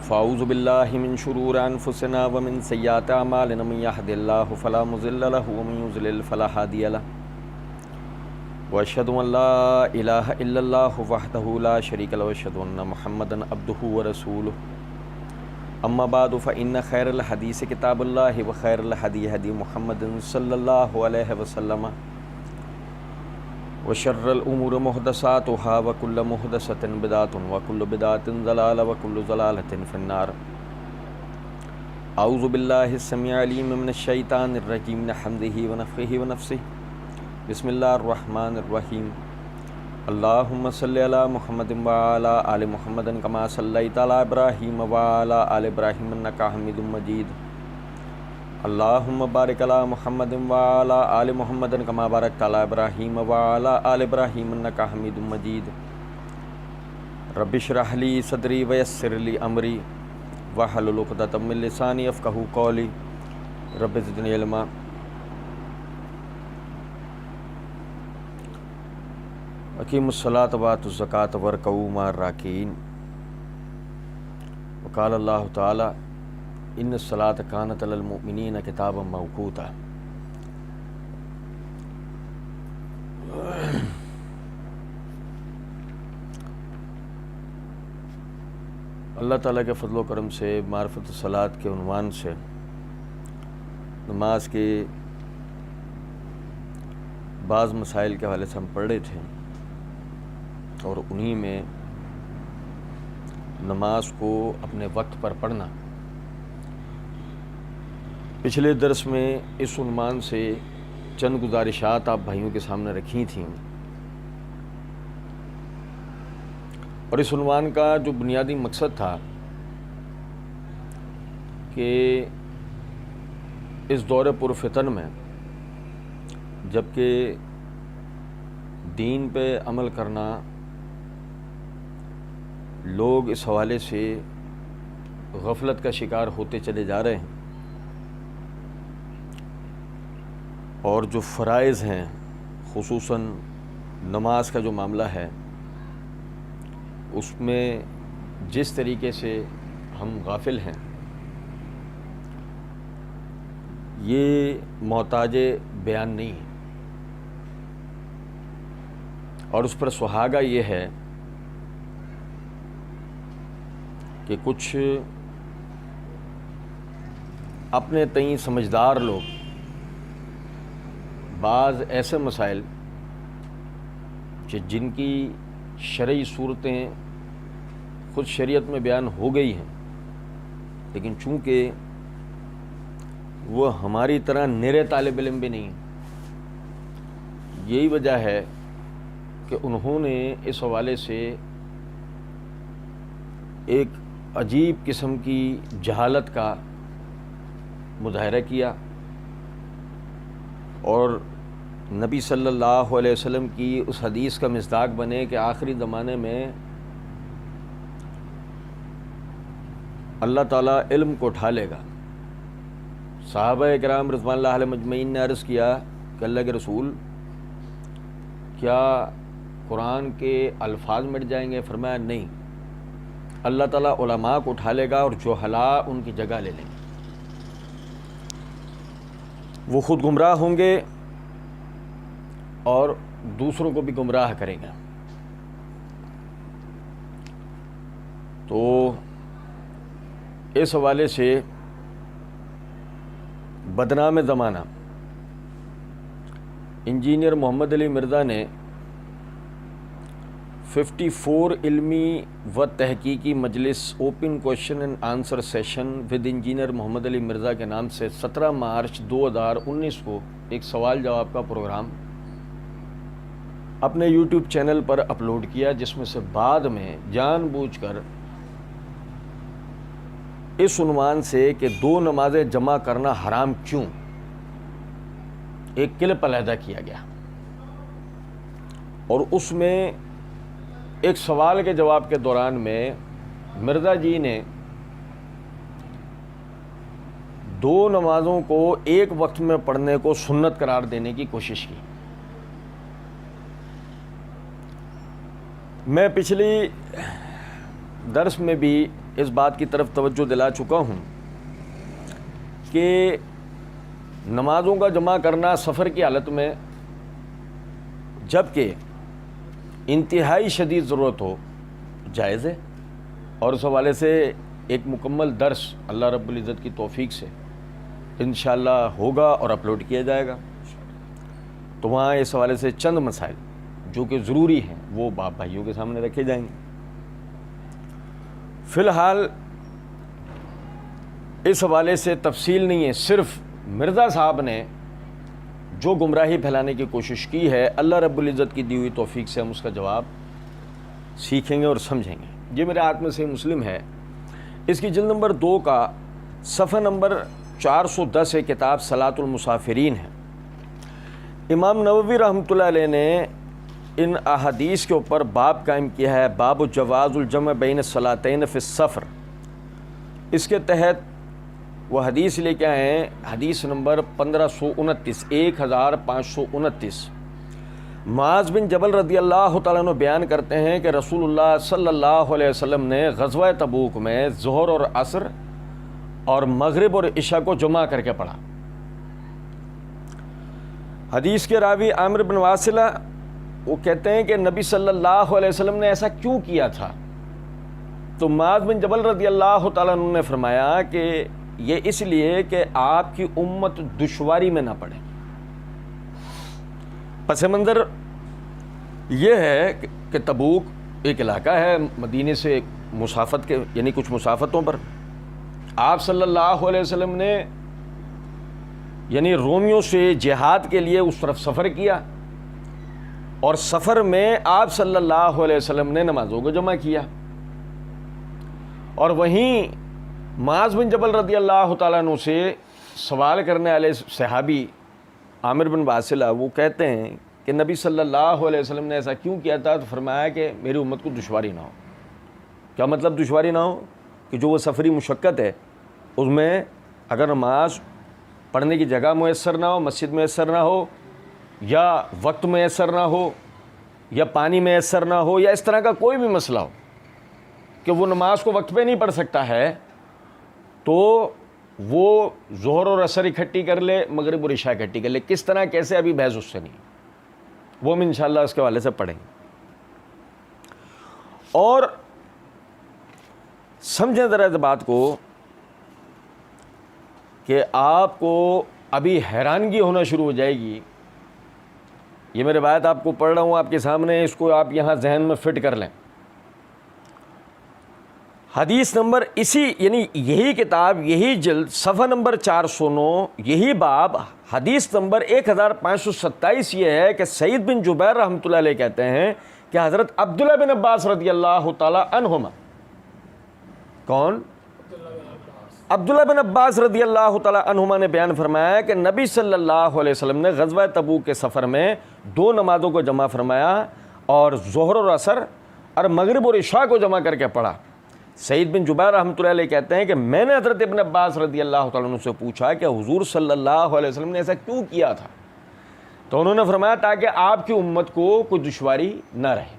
फ़ाऊज़ु बिल्लाहि मिन शुरूरि अनफुसिना व मिन सय्याति अमालिना मन यहदिल्लाहु फला मुज़िल्ल लहु व मन युज़लिल फला हादिय लहु व अशहदु अन ला इलाहा इल्लल्लाहु वहदहु ला शरीका लहु व अशहदु अन्ना मुहम्मदन अब्दुहु व रसूलुहु अम्मा बादु फ़इन्न खैरल हदीस किताबुल्लाहि व खैरल हदी हदी मुहम्मदिन सल्लल्लाहु अलैहि वसल्लम व शर्रल उमूरि मुहदसातुहा व कुल्लु मुहदसतिन बिदअतुन व कुल्लु बिदअतिन ज़लाला व कुल्लु ज़लालतिन फ़िन्नार। अऊज़ु बिल्लाहि समीउल अलीम मिनश शैतानिर रजीम मिन हम्ज़िहि व नफ़्ख़िहि व नफ़्सिहि। बिस्मिल्लाहिर रहमानिर रहीम। अल्लाहुम्मा सल्लि अला मुहम्मदिन व अला आलि मुहम्मदिन कमा सल्लैता अला इब्राहीम व अला आलि इब्राहीम इन्नका हमीदुम मजीद। अल्लाहुम्मा बारिक अला मुहम्मदिन व अला आलि मुहम्मदिन कमा बारकता अला इब्राहीम व अला आलि इब्राहीम इन्नका हमीदुम मजीद। रब्बि इश्रह ली सदरी व यस्सिर ली अमरी वहलुल उक़दतम मिन लिसानी यफ़क़हू क़ौली। रब्बि ज़िदनी इल्मा। अक़ीमुस्सलात व आतुज़ ज़कात वरकऊ मअर राकिईन। वक़ाल अल्लाहु तआला इन्नस्सलात कानत अलल मुअमिनीन किताबम मौक़ूता। अल्लाह ताला के फ़ज़ल व करम से मारिफ़त सलात के उन्वान से नमाज के बाज़ मसाइल के हवाले से हम पढ़ रहे थे और उन्हीं में नमाज को अपने वक्त पर पढ़ना। पिछले दर्स में इस उन्वान से चंद गुजारिशात आप भाइयों के सामने रखी थीं और इस उन्वान का जो बुनियादी मकसद था कि इस दौर पुरफ़ितन में जबकि दीन पे अमल करना लोग इस हवाले से गफलत का शिकार होते चले जा रहे हैं और जो फ़राइज़ हैं ख़ुसूसन नमाज का जो मामला है उसमें जिस तरीके से हम गाफिल हैं ये मोहताजे बयान नहीं है और उस पर सुहागा ये है कि कुछ अपने तईं समझदार लोग बाज़ ऐसे मसाइल कि जिनकी शरई सूरतें ख़ुद शरीयत में बयान हो गई हैं लेकिन चूँकि वो हमारी तरह निरे तालिब इल्म भी नहीं, यही वजह है कि उन्होंने इस हवाले से एक अजीब किस्म की जहालत का मुज़ाहरा किया और नबी सल्लल्लाहु अलैहि वसल्लम की उस हदीस का मिस्दाक बने कि आखिरी ज़माने में अल्लाह ताला इल्म को उठा लेगा। सहाबा किराम रिज़वानुल्लाह अलैहिम अजमईन ने अर्ज़ किया कि अल्लाह के रसूल क्या कुरान के अल्फाज मिट जाएंगे? फरमाया नहीं, अल्लाह ताला उलमा को उठा लेगा और जुहला उनकी जगह ले लेंगे। वो ख़ुद गुमराह होंगे और दूसरों को भी गुमराह करेंगे। तो इस हवाले से बदनाम ज़माना इंजीनियर मोहम्मद अली मिर्ज़ा ने 54 इल्मी व तहकीकी मजलिस open question and answer session with engineer Mohammad Ali Mirza के नाम से 17 मार्च 2019 को एक सवाल जवाब का प्रोग्राम अपने यूट्यूब चैनल पर अपलोड किया, जिसमें से बाद में जानबूझकर इस उन्वान से कि दो नमाजें जमा करना हराम क्यों, एक क्लिप अलहदा किया गया और उसमें एक सवाल के जवाब के दौरान में मिर्ज़ा जी ने दो नमाज़ों को एक वक्त में पढ़ने को सुन्नत करार देने की कोशिश की। मैं पिछली दर्स में भी इस बात की तरफ तवज्जो दिला चुका हूँ कि नमाज़ों का जमा करना सफ़र की हालत में जबकि इंतहाई शदीद ज़रूरत हो जायज़ है, और उस हवाले से एक मुकम्मल दर्स अल्लाह रब्बुल इज़्ज़त की तौफ़ीक से इंशाअल्लाह होगा और अपलोड किया जाएगा। तो वहाँ इस हवाले से चंद मसाइल जो कि ज़रूरी हैं वो बाप भाइयों के सामने रखे जाएंगे। फ़िलहाल इस हवाले से तफसील नहीं है, सिर्फ़ मिर्ज़ा साहब ने जो गुमराही फैलाने की कोशिश की है, अल्लाह रब्बुल इज़्ज़त की दी हुई तौफ़ीक से हम उसका जवाब सीखेंगे और समझेंगे। ये मेरे हाथ में सही मुस्लिम है, इसकी जिल्द नंबर 2 का सफ़ा नंबर 410 है, किताब सलातुल मुसाफिरीन है। इमाम नववी रहमतुल्लाह अलैह ने इन अहादीस के ऊपर बाब कायम किया है, बाब जवाज़ुल जम बैन सलातैन फ़ि सफ़र। इसके तहत वह हदीस लेके आए हैं, हदीस नंबर 1529 मुआज़ बिन जबल रदी अल्लाह तआला अन्हु बयान करते हैं कि रसूलुल्लाह सल्लल्लाहु अलैहि वसल्लम ने ग़ज़वा तबूक में ज़ोहर और असर और मगरिब और इशा को जमा करके पढ़ा। हदीस के रावी आमिर बिन वासिला वो कहते हैं कि नबी सल्लल्लाहु अलैहि वसल्लम ने ऐसा क्यों किया था? तो मुआज़ बिन जबल रदी अल्लाह तआला अन्हु ने फरमाया कि ये इसलिए कि आपकी उम्मत दुश्वारी में ना पड़े। पस मंज़र ये है कि तबूक एक इलाका है मदीने से मुसाफत के, यानी कुछ मुसाफतों पर आप सल्लल्लाहु अलैहि वसल्लम ने यानी रोमियों से जिहाद के लिए उस तरफ सफ़र किया, और सफ़र में आप सल्लल्लाहु अलैहि वसल्लम ने नमाज़ों को जमा किया। और वहीं मुआज़ बिन जबल रदी अल्लाह तआला अन्हु से सवाल करने वाले सहाबी आमिर बिन वासिला वो कहते हैं कि नबी सल्लल्लाहु अलैहि वसल्लम ने ऐसा क्यों किया था? तो फरमाया कि मेरी उम्मत को दुश्वारी ना हो। क्या मतलब दुश्वारी ना हो? कि जो वो सफ़री मुशक्क़त है उसमें अगर नमाज पढ़ने की जगह मुयस्सर ना हो, मस्जिद मुयस्सर ना हो, या वक्त मुयस्सर ना हो, या पानी मुयस्सर ना हो, या इस तरह का कोई भी मसला हो कि वो नमाज को वक्त पे नहीं पढ़ सकता है, तो वो ज़ोहर और असर इकट्ठी कर ले, मगरिब और इशा इकट्ठी कर ले। किस तरह कैसे अभी बहस उससे नहीं, वो हम इंशाअल्लाह उसके हवाले से पढ़ेंगे। और समझें ज़रा इस बात को कि आपको अभी हैरानगी होना शुरू हो जाएगी। ये मैं रिवायत आपको पढ़ रहा हूँ आपके सामने, इसको आप यहाँ जहन में फ़िट कर लें। हदीस नंबर इसी यानी यही किताब, यही जिल्द, सफ़ा नंबर 409, यही बाब, हदीस नंबर 1527 ये है कि सईद बिन जुबैर रहमतुल्लाह अलैह कहते हैं कि हज़रत अब्दुल्लाह बिन अब्बास रदी अल्लाह तआला अन्हुमा, कौन? अब्दुल्लाह बिन अब्बास रदी अल्लाह तआला अन्हुमा ने बयान फरमाया कि नबी सल्लल्लाहु अलैहि वसल्लम ने ग़ज़वा तबूक के सफ़र में 2 नमाज़ों को जमा फरमाया और ज़ोहर और असर और मगरिब और इशा को जमा करके पढ़ा। सईद बिन जुबैर रहमतुल्लाह अलैह कहते हैं कि मैंने हज़रत इब्न अब्बास रदी अल्लाह तआला अन्हु से पूछा कि हुज़ूर सल्लल्लाहु अलैहि वसल्लम ने ऐसा क्यों किया था? तो उन्होंने फरमाया ताकि आपकी उम्मत को कोई दुश्वारी ना रहे।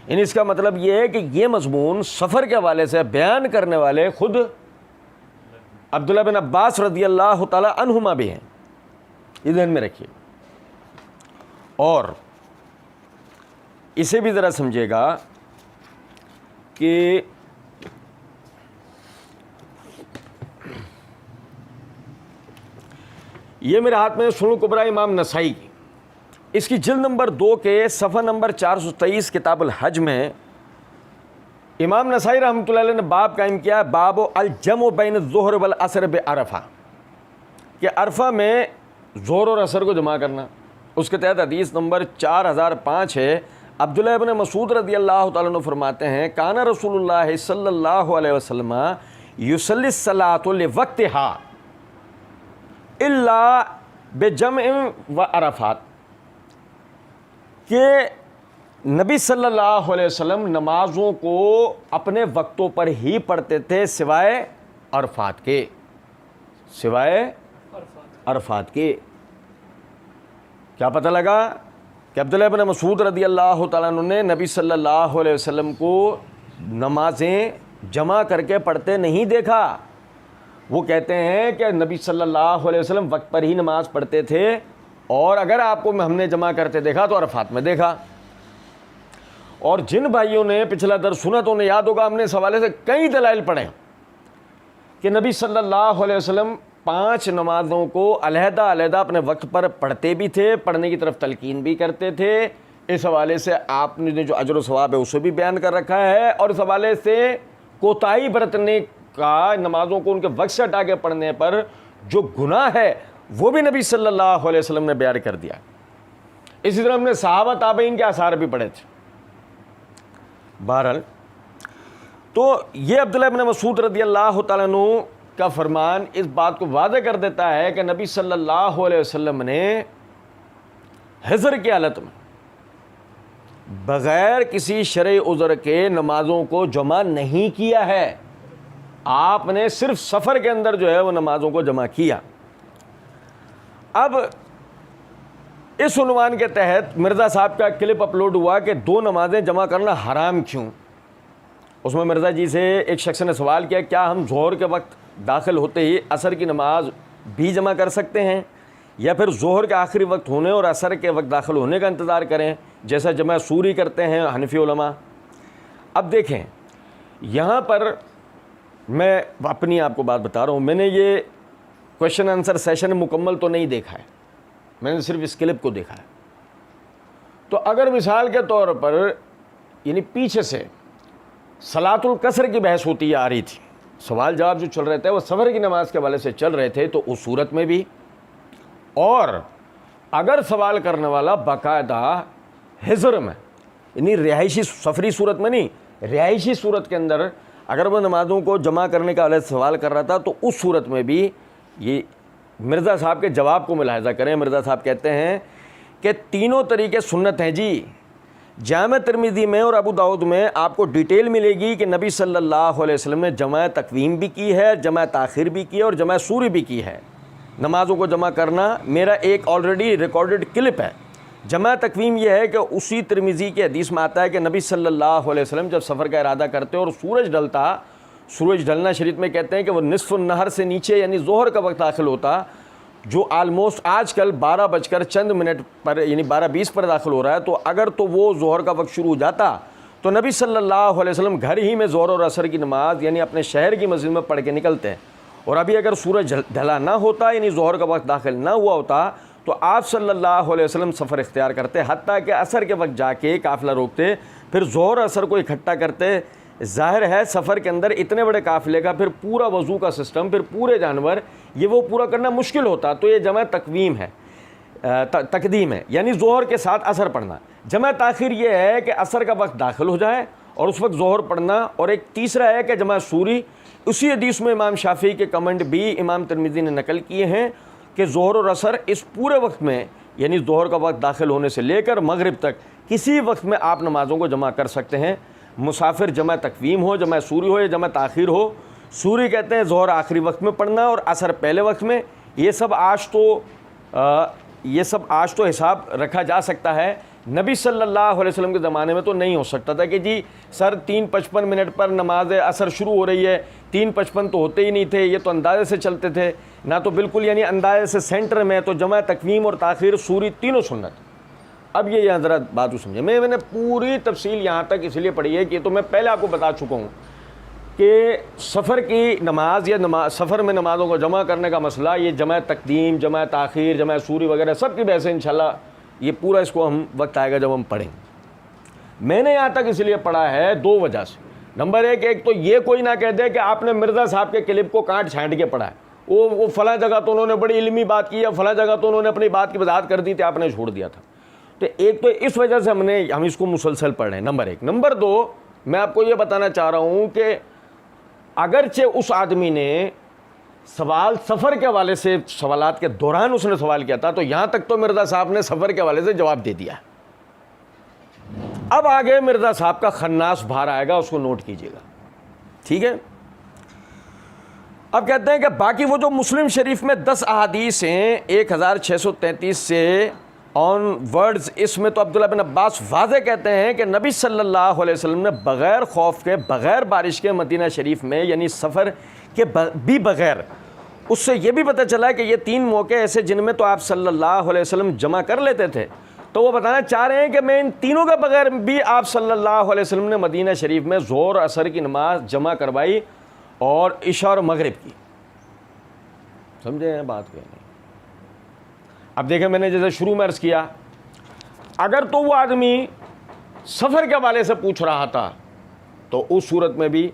इन इसका मतलब ये है कि ये मज़मून सफ़र के हवाले से बयान करने वाले खुद अब्दुल्लाह बिन अब्बास रदी अल्लाह तआला अन्हुमा भी हैं, ये ध्यान में रखिए। और इसे भी ज़रा समझिएगा कि ये मेरे हाथ में सुनन कुबरा इमाम नसाई की, इसकी जिल्द नंबर 2 के सफ़ा नंबर 423 किताबुल हज में इमाम नसाई रहमतुल्लाह अलैह ने बाब कायम किया, बाब अल जम बैन ज़ोहर वल असर बे अरफा, कि अरफा में ज़ोहर और असर को जमा करना। उसके तहत हदीस नंबर 4005 है। अब्दुल्लाह इब्न मसूद रदी अल्लाह तआला अन्हु फरमाते हैं, काना रसूलुल्लाह सल्लल्लाहु अलैहि वसल्लम युसल्ली सलातु लिवक्तिहा इल्ला बेजमअ व अरफात, कि नबी सल्लल्लाहु अलैहि वसल्लम नमाज़ों को अपने वक्तों पर ही पढ़ते थे सिवाय अरफात के, सिवाय अरफात के। क्या पता लगा कि अब्दुल्लाह इब्न मसूद रदी अल्लाह तआला अन्हु ने नबी सल्लल्लाहु अलैहि वसल्लम को नमाजें जमा करके पढ़ते नहीं देखा। वो कहते हैं कि नबी सल्लल्लाहु अलैहि वसल्लम वक्त पर ही नमाज पढ़ते थे, और अगर आपको हमने जमा करते देखा तो अरफात में देखा। और जिन भाइयों ने पिछला दर्स सुना तो उन्हें याद होगा, हमने इस हवाले से कई दलाइल पढ़े कि नबी सल्लल्लाहु अलैहि वसल्लम 5 नमाज़ों को अलहदा अपने वक्त पर पढ़ते भी थे, पढ़ने की तरफ तलकीन भी करते थे। इस हवाले से आपने जो अजर व सवाब है उसे भी बयान कर रखा है, और इस हवाले से कोताही बरतने का, नमाज़ों को उनके वक्त से हटा के पढ़ने पर जो गुनाह है वो भी नबी सल्लल्लाहु अलैहि वसल्लम ने बयान कर दिया। इसी तरह हमने सहाबा ताबईन के आसार भी पढ़े थे। बहरहाल, तो ये अब्दुल्लाह इब्न मसूद रज़ियल्लाहु तआला अन्हु का फरमान इस बात को वाज़ेह कर देता है कि नबी सल्लल्लाहु अलैहि वसल्लम ने हिज़्र की हालत में बग़ैर किसी शरई उज़्र के नमाज़ों को जमा नहीं किया है। आपने सिर्फ सफ़र के अंदर जो है वो नमाज़ों को जमा किया। अब इस उन्वान के तहत मिर्ज़ा साहब का क्लिप अपलोड हुआ कि 2 नमाज़ें जमा करना हराम क्यों। उसमें मिर्ज़ा जी से एक शख्स ने सवाल किया, क्या हम ज़ोहर के वक्त दाखिल होते ही असर की नमाज भी जमा कर सकते हैं, या फिर ज़ोहर के आखिरी वक्त होने और असर के वक्त दाखिल होने का इंतज़ार करें, जैसा जमा सूरी करते हैं हनफी उलमा। अब देखें, यहाँ पर मैं अपनी आपको बात बता रहा हूँ, मैंने ये क्वेश्चन आंसर सेशन मुकम्मल तो नहीं देखा है, मैंने सिर्फ इस क्लिप को देखा है। तो अगर मिसाल के तौर पर यानी पीछे से सलातुल कसर की बहस होती आ रही थी, सवाल जवाब जो चल रहे थे वो सफ़र की नमाज के हवाले से चल रहे थे, तो उस सूरत में भी, और अगर सवाल करने वाला बाकायदा हिज़्र में यानी रिहायशी सफरी सूरत में नहीं, रिहायशी सूरत के अंदर अगर वह नमाज़ों को जमा करने का अलग सवाल कर रहा था, तो उस सूरत में भी ये मिर्ज़ा साहब के जवाब को मुलाहिज़ा करें। मिर्ज़ा साहब कहते हैं कि तीनों तरीके सुन्नत हैं जी। जामे तिरमिज़ी में और अबू दाऊद में आपको डिटेल मिलेगी कि नबी सल्लल्लाहु अलैहि वसल्लम ने जमा तकवीम भी की है, जमा ताखिर भी की है और जमा सूरी भी की है। नमाज़ों को जमा करना मेरा एक ऑलरेडी रिकॉर्डेड क्लिप है। जमा तकवीम यह है कि उसी तिरमिज़ी के हदीस में आता है कि नबी सल्लल्लाहु अलैहि वसल्लम जब सफ़र का इरादा करते और सूरज ढलता, सूरज ढलना शरीत में कहते हैं कि वो निस्फ़ुन नहर से नीचे यानी ज़ोहर का वक्त दाखिल होता, जो आलमोस्ट आजकल 12 बजकर चंद मिनट पर यानी 12:20 पर दाखिल हो रहा है। तो अगर तो वो ज़ोहर का वक्त शुरू हो जाता तो नबी सल्लल्लाहु अलैहि वसल्लम घर ही में ज़ोहर और असर की नमाज यानी अपने शहर की मस्जिद में पढ़ के निकलते हैं। और अभी अगर सूरज ढला ना होता यानी ज़ोहर का वक्त दाखिल ना हुआ होता तो आप सल्लल्लाहु अलैहि वसल्लम सफ़र इख्तियार करते, हत्ता कि असर के वक्त जाके काफ़िला रोकते, फिर ज़ोहर असर को इकट्ठा करते। ज़ाहिर है सफ़र के अंदर इतने बड़े काफ़िले का फिर पूरा वज़ू का सिस्टम, फिर पूरे जानवर, ये वो पूरा करना मुश्किल होता। तो ये जमा तकवीम है, तकदीम है, यानी ज़ोहर के साथ असर पढ़ना। जमा ताखिर ये है कि असर का वक्त दाखिल हो जाए और उस वक्त ज़ोहर पढ़ना। और एक तीसरा है कि जमा सूरी। उसी हदीस में इमाम शाफ़ी के कमेंट भी इमाम तिरमिज़ी ने नकल किए हैं कि ज़ोहर और असर इस पूरे वक्त में यानी ज़ोहर का वक्त दाखिल होने से लेकर मगरिब तक किसी वक्त में आप नमाज़ों को जमा कर सकते हैं। मुसाफिर जमा तकवीम हो, जमा सूरी हो या जमा ताखिर हो। सूरी कहते हैं ज़ोहर आखिरी वक्त में पढ़ना और असर पहले वक्त में। ये सब आज तो हिसाब रखा जा सकता है। नबी सल्लल्लाहु अलैहि वसल्लम के ज़माने में तो नहीं हो सकता था कि जी सर 3:55 मिनट पर नमाज असर शुरू हो रही है, 3:55 तो होते ही नहीं थे, ये तो अंदाज़े से चलते थे ना, तो बिल्कुल यानी अंदाज़े से सेंटर में। तो जमा तकवीम और ताखिर सूरी तीनों सुन्नत। अब ये यहाँ ज़रा बात समझे, मैंने पूरी तफसील यहाँ तक इसलिए पढ़ी है कि तो मैं पहले आपको बता चुका हूँ कि सफ़र की नमाज या सफ़र में नमाज़ों को जमा करने का मसला, ये जमा तकदीम, जमा ताखिर, जमा सूरी वगैरह सब की बहस है। इंशाल्लाह ये पूरा इसको हम वक्त आएगा जब हम पढ़ेंगे। मैंने यहाँ तक इसलिए पढ़ा है 2 वजह से। नंबर एक तो ये कोई ना कह दे कि आपने मिर्ज़ा साहब के क्लिप को काट छाँट के पढ़ा है, वो फ़लाँ जगह तो उन्होंने बड़ी इल्मी बात की है, फ़लाँ जगह तो उन्होंने अपनी बात की वजाहत कर दी थी, आपने छोड़ दिया था। तो एक तो इस वजह से हम इसको मुसलसल पढ़ रहे हैं, नंबर 1। नंबर 2, मैं आपको ये बताना चाह रहा हूँ कि अगरचे उस आदमी ने सवाल सफ़र के हवाले से सवालात के दौरान उसने सवाल किया था, तो यहाँ तक तो मिर्ज़ा साहब ने सफ़र के हवाले से जवाब दे दिया। अब आगे मिर्ज़ा साहब का खन्नास बाहर आएगा, उसको नोट कीजिएगा, ठीक है। अब कहते हैं कि बाकी वो जो मुस्लिम शरीफ में 10 अहादीस हैं 1633 से ऑन वर्ड्स, इसमें तो अब्दुल्ला बिन अब्बास वाज़े कहते हैं कि नबी सल्लल्लाहु अलैहि वसल्लम ने बग़ैर खौफ के, बग़ैर बारिश के मदीना शरीफ में, यानी सफ़र के भी बग़ैर, उससे ये भी पता चला कि ये 3 मौके ऐसे जिनमें तो आप सल्लल्लाहु अलैहि वसल्लम जमा कर लेते थे। तो वो बताना चाह रहे हैं कि मैं इन तीनों के बगैर भी आप सल्लल्लाहु अलैहि वसल्लम ने मदीना शरीफ में ज़ोर असर की नमाज जमा करवाई और इशा और मगरिब की। समझे हैं बात को? अब देखें, मैंने जैसे शुरू में अर्ज़ किया, अगर तो वो आदमी सफ़र के हवाले से पूछ रहा था तो उस सूरत में भी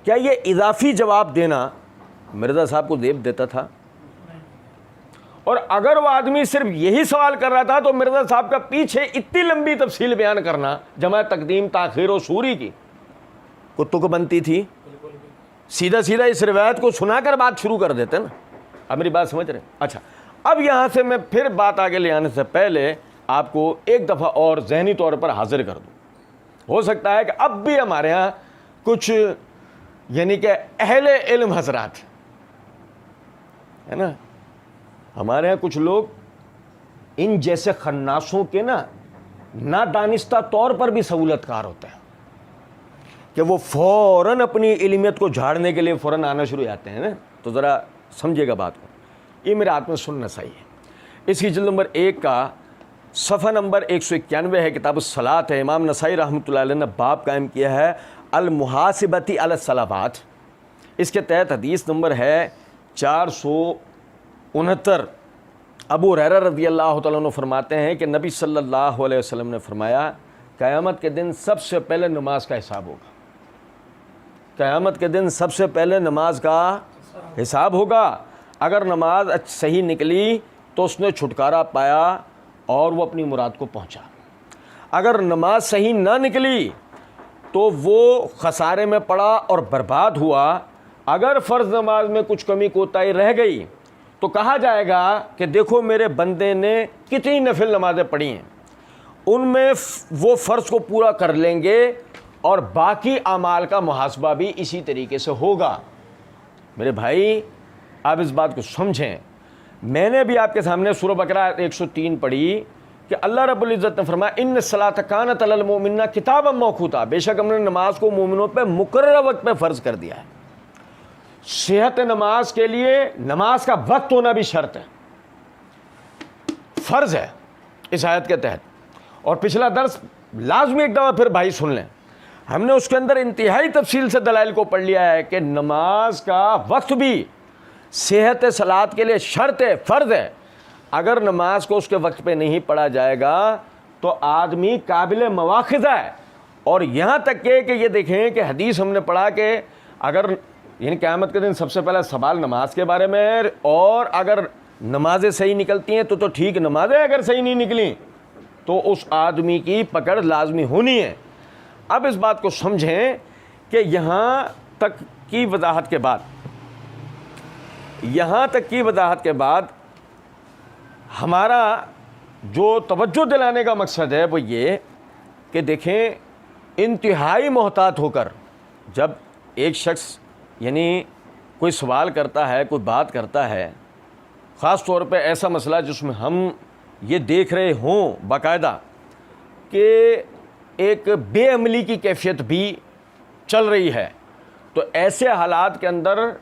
क्या ये इजाफी जवाब देना मिर्ज़ा साहब को देव देता था? और अगर वो आदमी सिर्फ यही सवाल कर रहा था तो मिर्ज़ा साहब का पीछे इतनी लंबी तफसील बयान करना, जमा तकदीम ताख़ीर और सूरी की कुत्तों को बनती थी। सीधा सीधा इस रिवायत को सुनाकर बात शुरू कर देते ना। अब मेरी बात समझ रहे? अच्छा, अब यहाँ से मैं फिर बात आगे ले आने से पहले आपको एक दफ़ा और ज़हनी तौर पर हाजिर कर दूँ। हो सकता है कि अब भी हमारे यहाँ कुछ यानी कि अहले इल्म हजरात है ना, हमारे यहाँ कुछ लोग इन जैसे खन्नासों के ना दानिस्ता तौर पर भी सहूलतकार होते हैं कि वो फ़ौरन अपनी इल्मियत को झाड़ने के लिए फ़ौरन आना शुरू जाते हैं ना। तो ज़रा समझिएगा बात को, ये मेरे हाथ में सुनना सही है। इसकी जिल्द नंबर 1 का सफ़ा नंबर 191 है, किताब सलात है। इमाम नसाई रहमतुल्लाह अलैह ने बाब कायम किया है अल मुहासिबती अल सलावात। इसके तहत हदीस नंबर है 469। अबू हुरैरा रज़ियल्लाहु तआला अन्हु फरमाते हैं कि नबी सल्लल्लाहु अलैहि वसल्लम ने फरमाया, क़यामत के दिन सबसे पहले नमाज का हिसाब होगा। क़यामत के दिन सबसे पहले नमाज का हिसाब होगा। अगर नमाज सही निकली तो उसने छुटकारा पाया और वो अपनी मुराद को पहुंचा। अगर नमाज सही ना निकली तो वो खसारे में पड़ा और बर्बाद हुआ। अगर फ़र्ज़ नमाज में कुछ कमी कोताही रह गई तो कहा जाएगा कि देखो मेरे बंदे ने कितनी नफिल नमाज़ें पढ़ी हैं, उनमें वो फ़र्ज़ को पूरा कर लेंगे और बाकी अमाल का मुहासबा भी इसी तरीके से होगा। मेरे भाई, आप इस बात को समझें। मैंने भी आपके सामने सूरह बकरा 103 पढ़ी कि अल्लाह रब्बुल इज़्ज़त ने फरमाया, इन्न सलात कानत अलल मोमिनीना किताबन मौक़ूता, बेशक हमने नमाज को मोमिनों पे मुकर्रर वक्त पे फ़र्ज़ कर दिया है। सेहत नमाज के लिए नमाज का वक्त होना भी शर्त है, फ़र्ज़ है इस आयत के तहत। और पिछला दर्स लाजमी एक दफ़ा फिर भाई सुन लें, हमने उसके अंदर इंतहाई तफसील से दलाइल को पढ़ लिया है कि नमाज का वक्त भी सेहत सलात के लिए शर्त है, फ़र्ज़ है। अगर नमाज को उसके वक्त पे नहीं पढ़ा जाएगा तो आदमी काबिल मवाख़िज़ा है। और यहाँ तक कि ये देखें कि हदीस हमने पढ़ा कि अगर यानी क़यामत के दिन सबसे पहला सवाल नमाज के बारे में है, और अगर नमाज़ें सही निकलती हैं तो ठीक नमाज़ें, अगर सही नहीं निकली तो उस आदमी की पकड़ लाजमी होनी है। अब इस बात को समझें कि यहाँ तक की वजाहत के बाद हमारा जो तवज्जो दिलाने का मकसद है वो ये कि देखें, इंतहाई मोहतात होकर जब एक शख्स यानी कोई सवाल करता है, कोई बात करता है, ख़ास तौर पे ऐसा मसला जिसमें हम ये देख रहे हों बाकायदा कि एक बेअमली की कैफियत भी चल रही है, तो ऐसे हालात के अंदर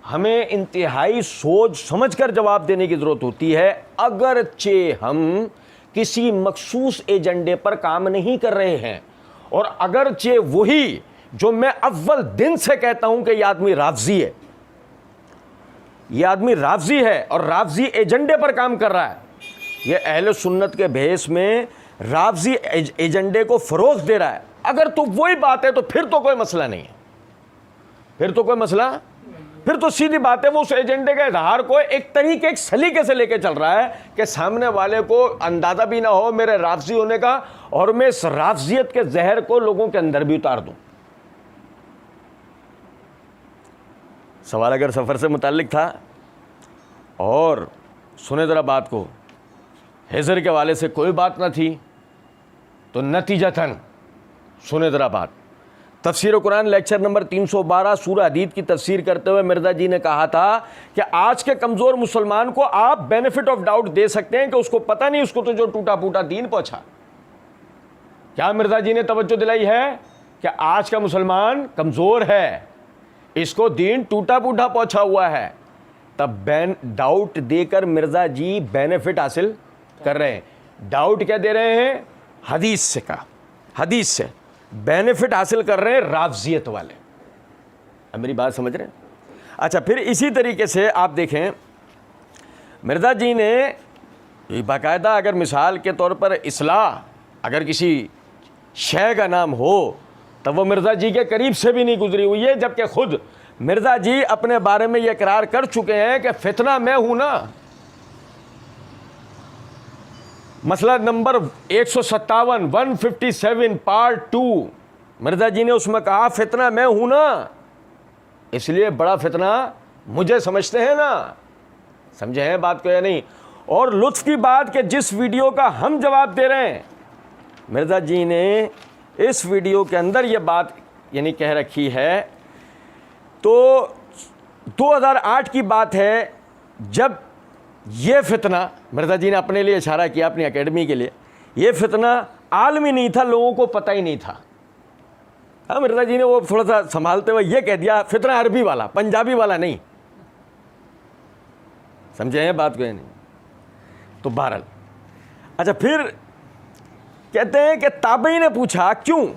हमें इंतहाई सोच समझ कर जवाब देने की ज़रूरत होती है। अगरचे हम किसी मखसूस एजेंडे पर काम नहीं कर रहे हैं, और अगरचे वही जो मैं अव्वल दिन से कहता हूं कि यह आदमी राफ़ज़ी है, यह आदमी राफ़ज़ी है और राफ़ज़ी एजेंडे पर काम कर रहा है, यह अहले सुन्नत के भेस में राफ़ज़ी एजेंडे को फ़रोग़ दे रहा है। अगर तो वही बात है तो फिर तो कोई मसला नहीं है, फिर तो सीधी बात है, वो उस एजेंडे के इजहार को एक तरीके, एक सलीके से लेके चल रहा है कि सामने वाले को अंदाज़ा भी ना हो मेरे राफ़ज़ी होने का, और मैं इस राफ़ज़ियत के जहर को लोगों के अंदर भी उतार दूं। सवाल अगर सफ़र से मुताल्लिक था, और सुने ज़रा बात को, हिजर के वाले से कोई बात ना थी, तो नतीजतन सुने ज़रा बात, तफसीर कुरान लेक्चर नंबर 312 सूरह हदीद की तफसीर करते हुए मिर्ज़ा जी ने कहा था कि आज के कमज़ोर मुसलमान को आप बेनिफिट ऑफ डाउट दे सकते हैं कि उसको पता नहीं, उसको तो जो टूटा फूटा दीन पहुंचा। क्या मिर्ज़ा जी ने तवज्जो दिलाई है कि आज का मुसलमान कमज़ोर है, इसको दीन टूटा फूटा पहुंचा हुआ है, तब डाउट देकर मिर्ज़ा जी बेनिफिट हासिल कर रहे हैं। डाउट क्या दे रहे हैं? हदीस से कहा, हदीस से बेनिफिट हासिल कर रहे हैं राफ़ज़ियत वाले। अब मेरी बात समझ रहे हैं? अच्छा, फिर इसी तरीके से आप देखें मिर्ज़ा जी ने बाकायदा अगर मिसाल के तौर पर इस्लाह अगर किसी शय का नाम हो तब वो मिर्ज़ा जी के करीब से भी नहीं गुजरी हुई है, जबकि खुद मिर्ज़ा जी अपने बारे में ये इकरार कर चुके हैं कि फितना मैं हूं ना। मसला नंबर 157 पार्ट 2 मिर्ज़ा जी ने उसमें कहा फितना मैं हूं ना, इसलिए बड़ा फितना मुझे समझते हैं ना। समझे हैं बात को या नहीं? और लुत्फ की बात कि जिस वीडियो का हम जवाब दे रहे हैं, मिर्ज़ा जी ने इस वीडियो के अंदर ये बात यानी कह रखी है। तो 2008 की बात है जब ये फितना, मिर्ज़ा जी ने अपने लिए इशारा किया अपनी एकेडमी के लिए, ये फितना आलमी नहीं था, लोगों को पता ही नहीं था। हाँ, मिर्ज़ा जी ने वो थोड़ा सा संभालते हुए ये कह दिया फितना अरबी वाला, पंजाबी वाला नहीं। समझे हैं बात को या नहीं? तो बहरहाल अच्छा, फिर कहते हैं कि ताबई ने पूछा क्यों,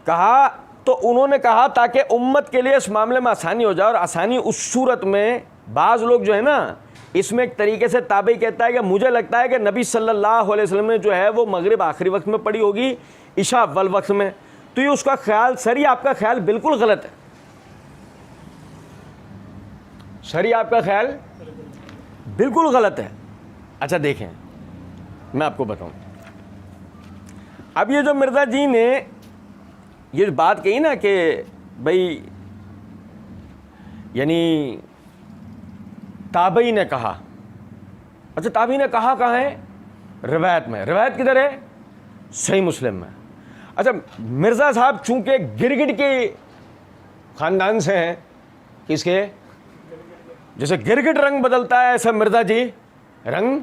कहा तो उन्होंने कहा ताकि उम्मत के लिए इस मामले में आसानी हो जाए। और आसानी उस सूरत में बाज़ लोग जो है ना, इसमें एक तरीके से ताबई कहता है कि मुझे लगता है कि नबी सल्लल्लाहु अलैहि वसल्लम ने जो है वो मगरिब आखिरी वक्त में पढ़ी होगी, इशा अव्वल वक्त में। तो ये उसका ख्याल, सर ये आपका ख्याल बिल्कुल गलत है। सर ये आपका ख्याल बिल्कुल गलत है। अच्छा देखें, मैं आपको बताऊं, अब ये जो मिर्ज़ा जी ने ये बात कही ना कि भाई यानी ताबई ने कहा, अच्छा ताबई ने कहा कहाँ है? रिवायत में। रिवायत किधर है? सही मुस्लिम में। अच्छा, मिर्ज़ा साहब चूंकि गिरगिट के ख़ानदान से हैं, किसके? जैसे गिरगिट रंग बदलता है ऐसा मिर्ज़ा जी रंग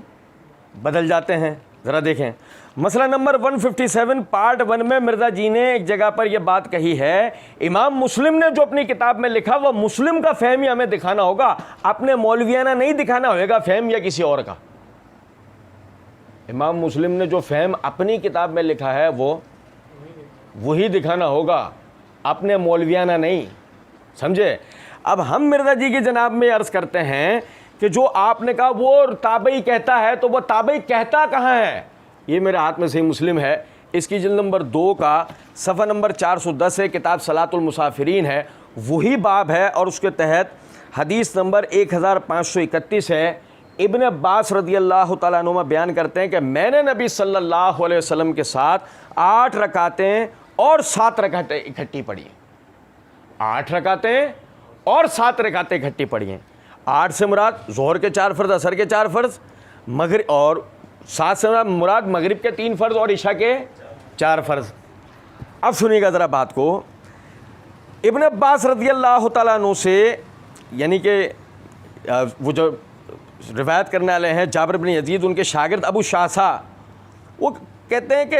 बदल जाते हैं। ज़रा देखें मसला नंबर 157 पार्ट 1 में मिर्ज़ा जी ने एक जगह पर यह बात कही है, इमाम मुस्लिम ने जो अपनी किताब में लिखा वह मुस्लिम का फ़हम ही हमें दिखाना होगा, अपने मौलवियाना नहीं दिखाना होगा फ़हम या किसी और का। इमाम मुस्लिम ने जो फ़हम अपनी किताब में लिखा है वो वही दिखाना होगा, अपने मौलवियाना नहीं। समझे? अब हम मिर्ज़ा जी की जनाब में अर्ज़ करते हैं कि जो आपने कहा वो ताबई कहता है, तो वो ताबई कहता कहाँ है? ये मेरे हाथ में सही मुस्लिम है, इसकी जिल्द नंबर 2 का सफ़ा नंबर 410 है, किताब सलातुल मुसाफिरीन है, वही बाब है और उसके तहत हदीस नंबर 1531 है। इब्न अब्बास रज़ी अल्लाह तआला अन्हुमा बयान करते हैं कि मैंने नबी सल्लल्लाहु अलैहि वसल्लम के साथ 8 रकातें और 7 रकातें इकट्ठी पढ़ी हैं। 8 रकातें और 7 रकातें इकट्ठी पढ़ी हैं। 8 से मुराद ज़ोहर के 4 फ़र्ज़, असर के 4 फ़र्ज़, मगरिब, और 7 से मुराद मगरिब के 3 फ़र्ज़ और इशा के 4 फ़र्ज़। अब सुनिएगा ज़रा बात को। इब्न अब्बास रज़ी अल्लाह तआला अन्हु से यानी कि वो जो रिवायत करने वाले हैं जाबिर बिन यजीद, उनके शागिर्द अबू शासा, वो कहते हैं कि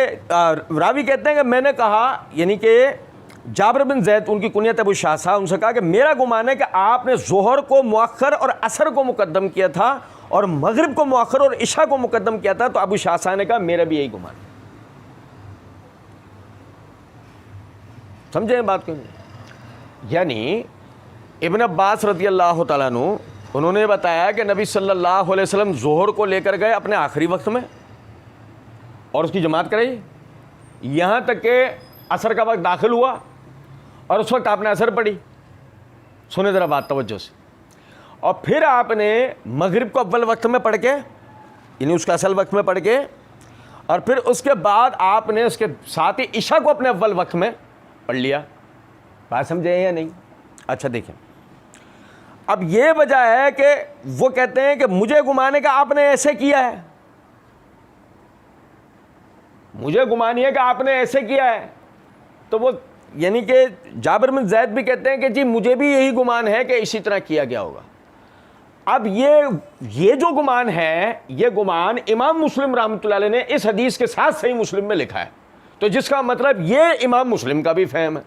रावी कहते हैं कि मैंने कहा, यानी कि जाबिर बिन ज़ैद उनकी कुनियत अबू शासा, उनसे कहा कि मेरा गुमान है कि आपने ज़ोहर को मुअख्खर और असर को मुकद्दम किया था और मगरिब को मुअख्खर और इशा को मुकद्दम किया था। तो अबू शासा ने कहा मेरा भी यही गुमान। समझे बात को? यानी इब्न अब्बास रज़ी अल्लाह तआला अन्हु उन्होंने बताया कि नबी सल्लल्लाहु अलैहि वसल्लम ज़ोहर को लेकर गए अपने आखिरी वक्त में और उसकी जमात कराई, यहाँ तक कि असर का वक्त दाखिल हुआ और उस वक्त आपने असर पढ़ी। सुने ज़रा बात तवज्जो से। और फिर आपने मगरिब को अव्वल वक्त में पढ़ के, यानी उसका असल वक्त में पढ़ के, और फिर उसके बाद आपने उसके साथ ही इशा को अपने अव्वल वक्त में पढ़ लिया। बात समझे या नहीं? अच्छा देखें, अब ये वजह है कि वो कहते हैं कि मुझे गुमाने का आपने ऐसे किया है, मुझे गुमानी है कि आपने ऐसे किया है। तो वो यानी कि जाबिर बिन ज़ैद भी कहते हैं कि जी मुझे भी यही गुमान है कि इसी तरह किया गया होगा। अब ये जो गुमान है, ये गुमान इमाम मुस्लिम रहमतुल्लाह अलैह ने इस हदीस के साथ सही मुस्लिम में लिखा है, तो जिसका मतलब ये इमाम मुस्लिम का भी फहम है।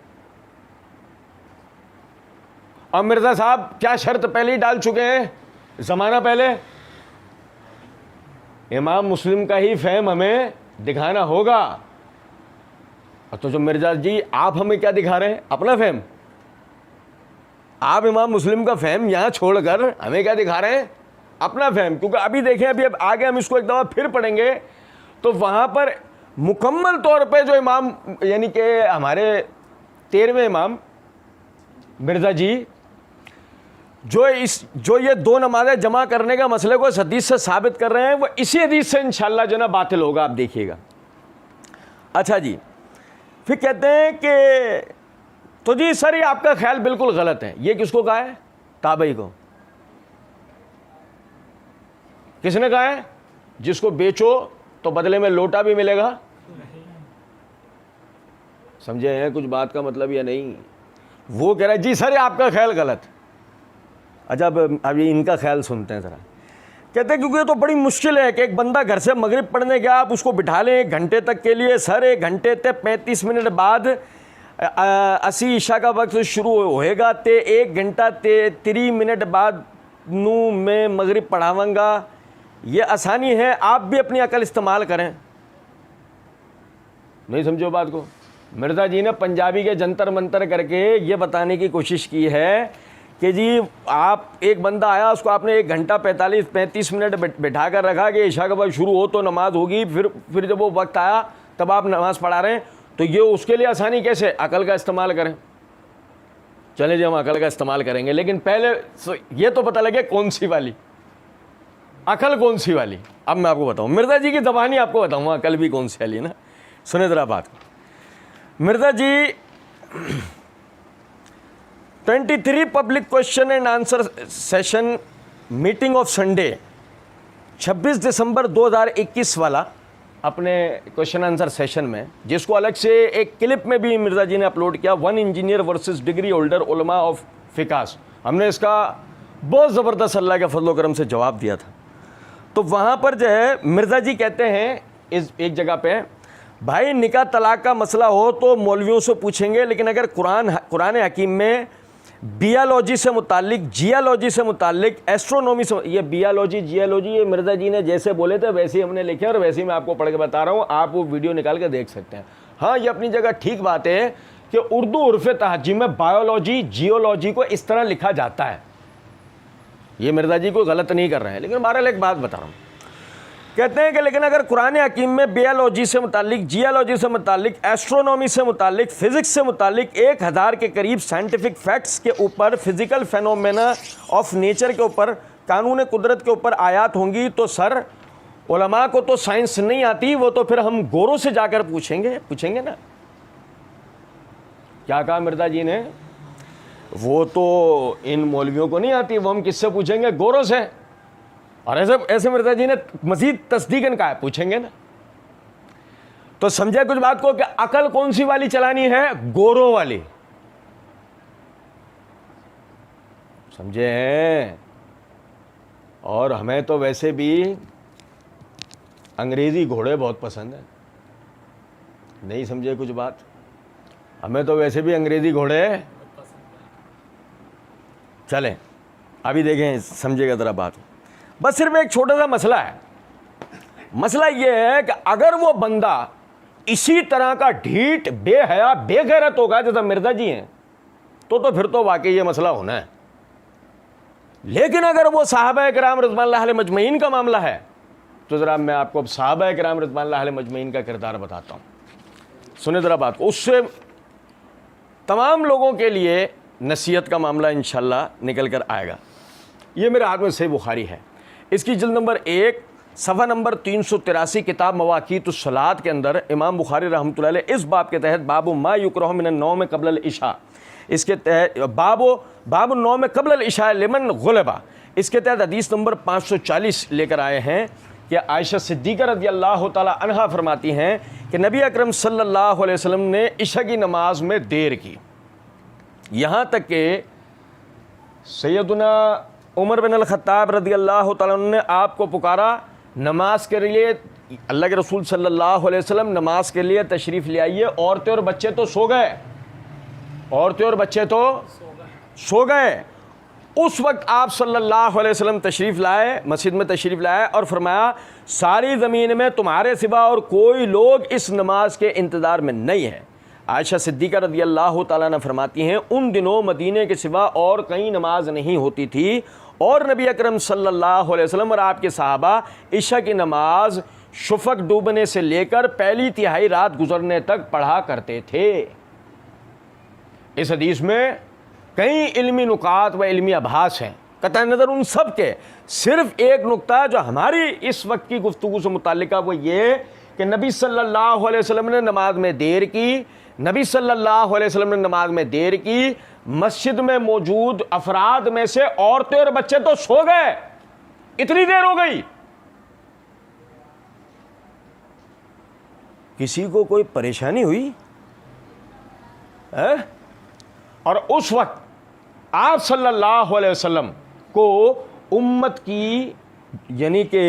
अब मिर्जा साहब क्या शर्त पहले ही डाल चुके हैं, जमाना पहले, इमाम मुस्लिम का ही फहम हमें दिखाना होगा। तो जो मिर्जा जी आप हमें क्या दिखा रहे हैं, अपना फहम। आप इमाम मुस्लिम का फहम यहां छोड़कर हमें क्या दिखा रहे हैं, अपना फहम। क्योंकि अभी देखें, अभी अब आगे हम इसको एक दफा फिर पढ़ेंगे तो वहां पर मुकम्मल तौर पे जो इमाम यानी कि हमारे 13वें इमाम मिर्जा जी जो ये दो नमाजें जमा करने का मसले को इस हदीस से साबित कर रहे हैं, वो इसी हदीस से इंशाल्लाह जो ना बातिल होगा, आप देखिएगा। अच्छा जी, फिर कहते हैं कि तो जी सर ये आपका ख्याल बिल्कुल गलत है। ये किसको कहा है, ताबई को। किसने कहा है, जिसको बेचो तो बदले में लोटा भी मिलेगा। समझे हैं कुछ बात का मतलब या नहीं। वो कह रहा है जी सर ये आपका ख्याल गलत। अच्छा अब ये इनका ख्याल सुनते हैं ज़रा। कहते हैं क्योंकि ये तो बड़ी मुश्किल है कि एक बंदा घर से मगरिब पढ़ने गया, आप उसको बिठा लें 1 घंटे तक के लिए। सर 1 घंटे ते 35 मिनट बाद 80 ईशा का वक्त शुरू होएगा, ते 1 घंटा ते 30 मिनट बाद नू मैं मगरिब पढ़ाऊँगा। ये आसानी है, आप भी अपनी अकल इस्तेमाल करें। नहीं समझो बात को। मिर्ज़ा जी ने पंजाबी के जंतर मंतर करके ये बताने की कोशिश की है कि जी आप एक बंदा आया, उसको आपने 1 घंटा 35 मिनट बैठा कर रखा कि ईशा का वक्त शुरू हो तो नमाज होगी, फिर जब वो वक्त आया तब आप नमाज़ पढ़ा रहे हैं। तो ये उसके लिए आसानी कैसे, अकल का इस्तेमाल करें। चले जी हम अकल का इस्तेमाल करेंगे, लेकिन पहले ये तो पता लगे कौन सी वाली अकल, कौन सी वाली। अब मैं आपको बताऊँ, मिर्ज़ा जी की ज़बानी आपको बताऊँगा अकल भी कौन सी वाली ना। सुने ज़रा बात। मिर्ज़ा जी 23 public question and answer session meeting of Sunday 26 दिसंबर 2021 वाला अपने क्वेश्चन आंसर सेशन में, जिसको अलग से एक क्लिप में भी मिर्ज़ा जी ने अपलोड किया, 1 इंजीनियर वर्सेस डिग्री होल्डर उलमा ऑफ फिकास, हमने इसका बहुत ज़बरदस्त अल्लाह के फजल करम से जवाब दिया था। तो वहाँ पर जो है मिर्ज़ा जी कहते हैं इस एक जगह पे, भाई निकाह तलाक का मसला हो तो मौलवियों से पूछेंगे, लेकिन अगर कुरान हकीम में बियालॉजी से मुतालिक, जियालॉजी से मुतालिक, एस्ट्रोनॉमी से, ये बियालॉजी जियालॉजी ये मिर्ज़ा जी ने जैसे बोले थे वैसे ही हमने लिखे और वैसे ही मैं आपको पढ़ के बता रहा हूँ। आप वो वीडियो निकाल के देख सकते हैं। हाँ ये अपनी जगह ठीक बात है कि उर्दू उर्फ़ तहज़्ज़ुब में बायोलॉजी जियोलॉजी को इस तरह लिखा जाता है। ये मिर्ज़ा जी को गलत नहीं कर रहे हैं, लेकिन बहरहाल एक बात बता रहा हूँ। कहते हैं कि लेकिन अगर कुरान हकीम में बियालॉजी से मुतालिक, जियालॉजी से मुतालिक, एस्ट्रोनॉमी से मुतालिक, फिज़िक्स से मुतालिक 1000 के करीब साइंटिफिक फैक्ट्स के ऊपर, फिज़िकल फेनोमेना ऑफ नेचर के ऊपर, कानून कुदरत के ऊपर आयात होंगी, तो सर उलमा को तो साइंस नहीं आती, वो तो फिर हम गोरों से जाकर पूछेंगे ना। क्या कहा मिर्ज़ा जी ने, वो तो इन मौलवियों को नहीं आती, वो हम किससे पूछेंगे, गोरों से। और ऐसे मिर्ज़ा जी ने मज़ीद तस्दीकन कहा है, पूछेंगे ना। तो समझे कुछ बात को कि अकल कौन सी वाली चलानी है, गोरों वाली। समझे हैं। और हमें तो वैसे भी अंग्रेज़ी घोड़े बहुत पसंद हैं। नहीं समझे कुछ बात, हमें तो वैसे भी अंग्रेज़ी घोड़े चलें। अभी देखें, समझेगा ज़रा बात। बस सिर्फ एक छोटा सा मसला है। मसला ये है कि अगर वो बंदा इसी तरह का ढीठ, बेहया, बेगैरत होगा जैसा मिर्ज़ा जी हैं, तो फिर तो वाकई ये मसला होना है। लेकिन अगर वो सहाबा किराम रिज़वानुल्लाह अलैहिम मजमईन का मामला है, तो ज़रा मैं आपको अब सहाबा किराम रिज़वानुल्लाह अलैहिम मजमईन का किरदार बताता हूँ। सुने ज़रा बात, उससे तमाम लोगों के लिए नसीहत का मामला इंशाअल्लाह निकल कर आएगा। ये मेरे हाथ में सही बुखारी है, इसकी जिल्द नंबर 1 सफ़ा नंबर 383 किताब मवाक़ीतुस सलात के अंदर इमाम बुखारी रहमतुल्लाह अलैह इस बाब के तहत बाबु मा युकरहु मिनन नौम क़ब्ल इशा, इसके तहत बाबु नौम क़ब्ल इशा लिमन गुलबा, इसके तहत हदीस नंबर 540 लेकर आए हैं कि आयशा सिद्दीक़ा रज़ियल्लाहु ताला अन्हा फरमाती हैं कि कि नबी अकरम सल्लल्लाहु अलैहि वसल्लम ने इशा की नमाज में देर की, यहाँ तक कि सैयदना उमर बिन अल-खत्ताब रज़ियल्लाहु ताला अन्हु ने आपको पुकारा नमाज के लिए। अल्लाह के रसूल सल्लल्लाहु अलैहि वसल्लम नमाज के लिए तशरीफ़ ले आइए, औरतें और बच्चे तो सो गए, औरतें और बच्चे तो सो गए। उस वक्त आप सल्लल्लाहु अलैहि वसल्लम तशरीफ़ लाए, मस्जिद में तशरीफ़ लाए और फरमाया सारी ज़मीन में तुम्हारे सिवा और कोई लोग इस नमाज के इंतज़ार में नहीं है। आयशा सिद्दीक़ा रज़ियल्लाहु ताला अन्हा फरमाती हैं उन दिनों मदीने के सिवा और कहीं नमाज नहीं होती थी और नबी अकरम सल्लल्लाहु अलैहि वसल्लम और आपके सहाबा इशा की नमाज शुफ़क़ डूबने से लेकर पहली तिहाई रात गुजरने तक पढ़ा करते थे। इस हदीस में कई इल्मी नुकात व इल्मी आभास हैं, कतई नज़र उन सब के सिर्फ एक नुक्ता जो हमारी इस वक्त की गुफ्तगू से मुताल्लिक़ वो ये कि नबी सल्लल्लाहु अलैहि वसल्लम ने नमाज में देर की, नबी सल्लल्लाहु अलैहि वसल्लम ने नमाज में देर की, मस्जिद में मौजूद अफराद में से औरतें और बच्चे तो सो गए, इतनी देर हो गई। किसी को कोई परेशानी हुई है? और उस वक्त आप सल्लल्लाहु अलैहि वसल्लम को उम्मत की यानी कि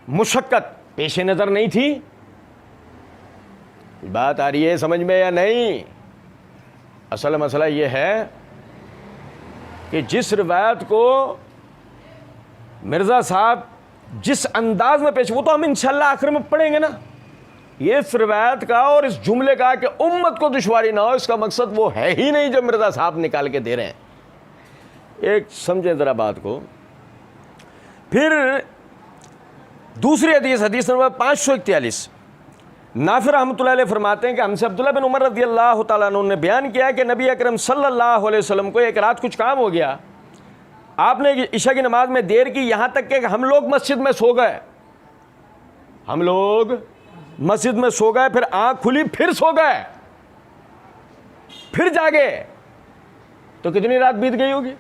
मुशक्कत पेश नज़र नहीं थी। बात आ रही है समझ में या नहीं? असल मसला ये है कि जिस रिवायत को मिर्ज़ा साहब जिस अंदाज में पेश, वो तो हम इंशाअल्लाह आखिर में पढ़ेंगे ना, ये इस रिवायत का और इस जुमले का कि उम्मत को दुश्वारी ना हो, इसका मकसद वो है ही नहीं जो मिर्ज़ा साहब निकाल के दे रहे हैं। एक समझें ज़रा बात को। फिर दूसरी हदीस, हदीस नंबर 541, नाफिर रहमतुल्लाह अलैह फरमाते हैं कि हमसे अब्दुल्लाह बिन उमर रज़ियल्लाहु ताला अन्हु ने बयान किया कि नबी अकरम सल्लल्लाहु अलैहि वसल्लम को एक रात कुछ काम हो गया, आपने इशा की नमाज में देर की, यहाँ तक कि हम लोग मस्जिद में सो गए, हम लोग मस्जिद में सो गए, फिर आंख खुली फिर सो गए, फिर जागे, तो कितनी रात बीत गई होगी?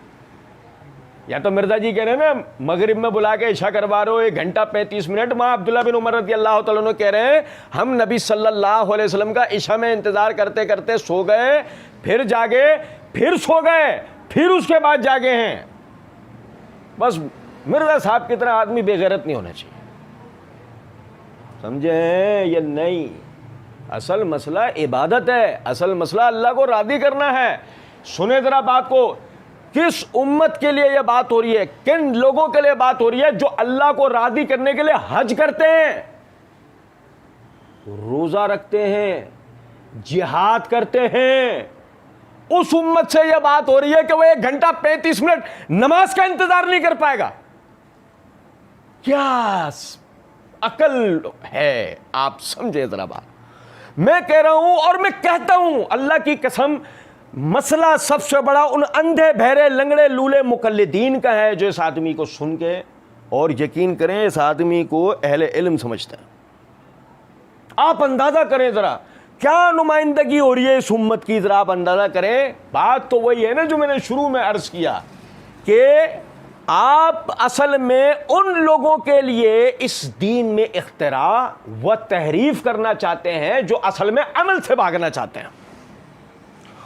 या तो मिर्जा जी कह रहे हैं ना मगरिब में बुला के इशा करवा रहे हो 1 घंटा 35 मिनट, वहाँ अब्दुल्ला बिन उमर रज़ियल्लाहु ताला अन्हु कह रहे हैं हम नबी सल्लल्लाहु अलैहि वसल्लम का इशा में इंतज़ार करते करते सो गए, फिर जागे, फिर सो गए, फिर उसके बाद जागे हैं। बस मिर्जा साहब की तरह आदमी बेगैरत नहीं होना चाहिए, समझे या नहीं? असल मसला इबादत है, असल मसला अल्लाह को राज़ी करना है। सुने ज़रा बात को, किस उम्मत के लिए यह बात हो रही है, किन लोगों के लिए बात हो रही है जो अल्लाह को राज़ी करने के लिए हज करते हैं, रोज़ा रखते हैं, जिहाद करते हैं। उस उम्मत से यह बात हो रही है कि वह 1 घंटा 35 मिनट नमाज का इंतजार नहीं कर पाएगा। क्या अकल है? आप समझे जरा बात। मैं कह रहा हूं और मैं कहता हूं अल्लाह की कसम, मसला सबसे बड़ा उन अंधे बहरे लंगड़े लूले मुकल्लिदीन का है जो इस आदमी को सुन के, और यकीन करें इस आदमी को अहले इल्म समझते हैं। आप अंदाजा करें जरा क्या नुमाइंदगी हो रही है इस उम्मत की, जरा आप अंदाजा करें। बात तो वही है ना जो मैंने शुरू में अर्ज किया कि आप असल में उन लोगों के लिए इस दीन में इख्तिरा व तहरीफ करना चाहते हैं जो असल में अमल से भागना चाहते हैं,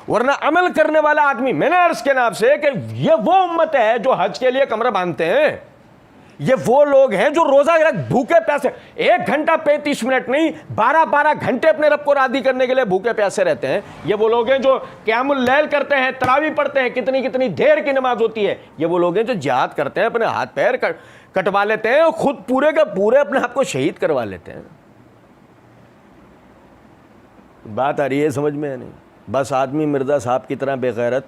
वरना अमल करने वाला आदमी, मैंने अर्ज किया ना आपसे कि ये वो उम्मत है जो हज के लिए कमरा बांधते हैं, ये वो लोग हैं जो रोजा भूखे प्यासे 1 घंटा 35 मिनट नहीं 12-12 घंटे अपने रब को राज़ी करने के लिए भूखे प्यासे रहते हैं। ये वो लोग हैं जो क़यामुल लैल करते हैं, तरावी पढ़ते हैं, कितनी कितनी देर की नमाज होती है। ये वो लोग हैं जो जिहाद करते हैं, अपने हाथ पैर कटवा लेते हैं और खुद पूरे के पूरे अपने आप को शहीद करवा लेते हैं। बात आ रही है समझ में? नहीं, बस आदमी मिर्ज़ा साहब की तरह बेगैरत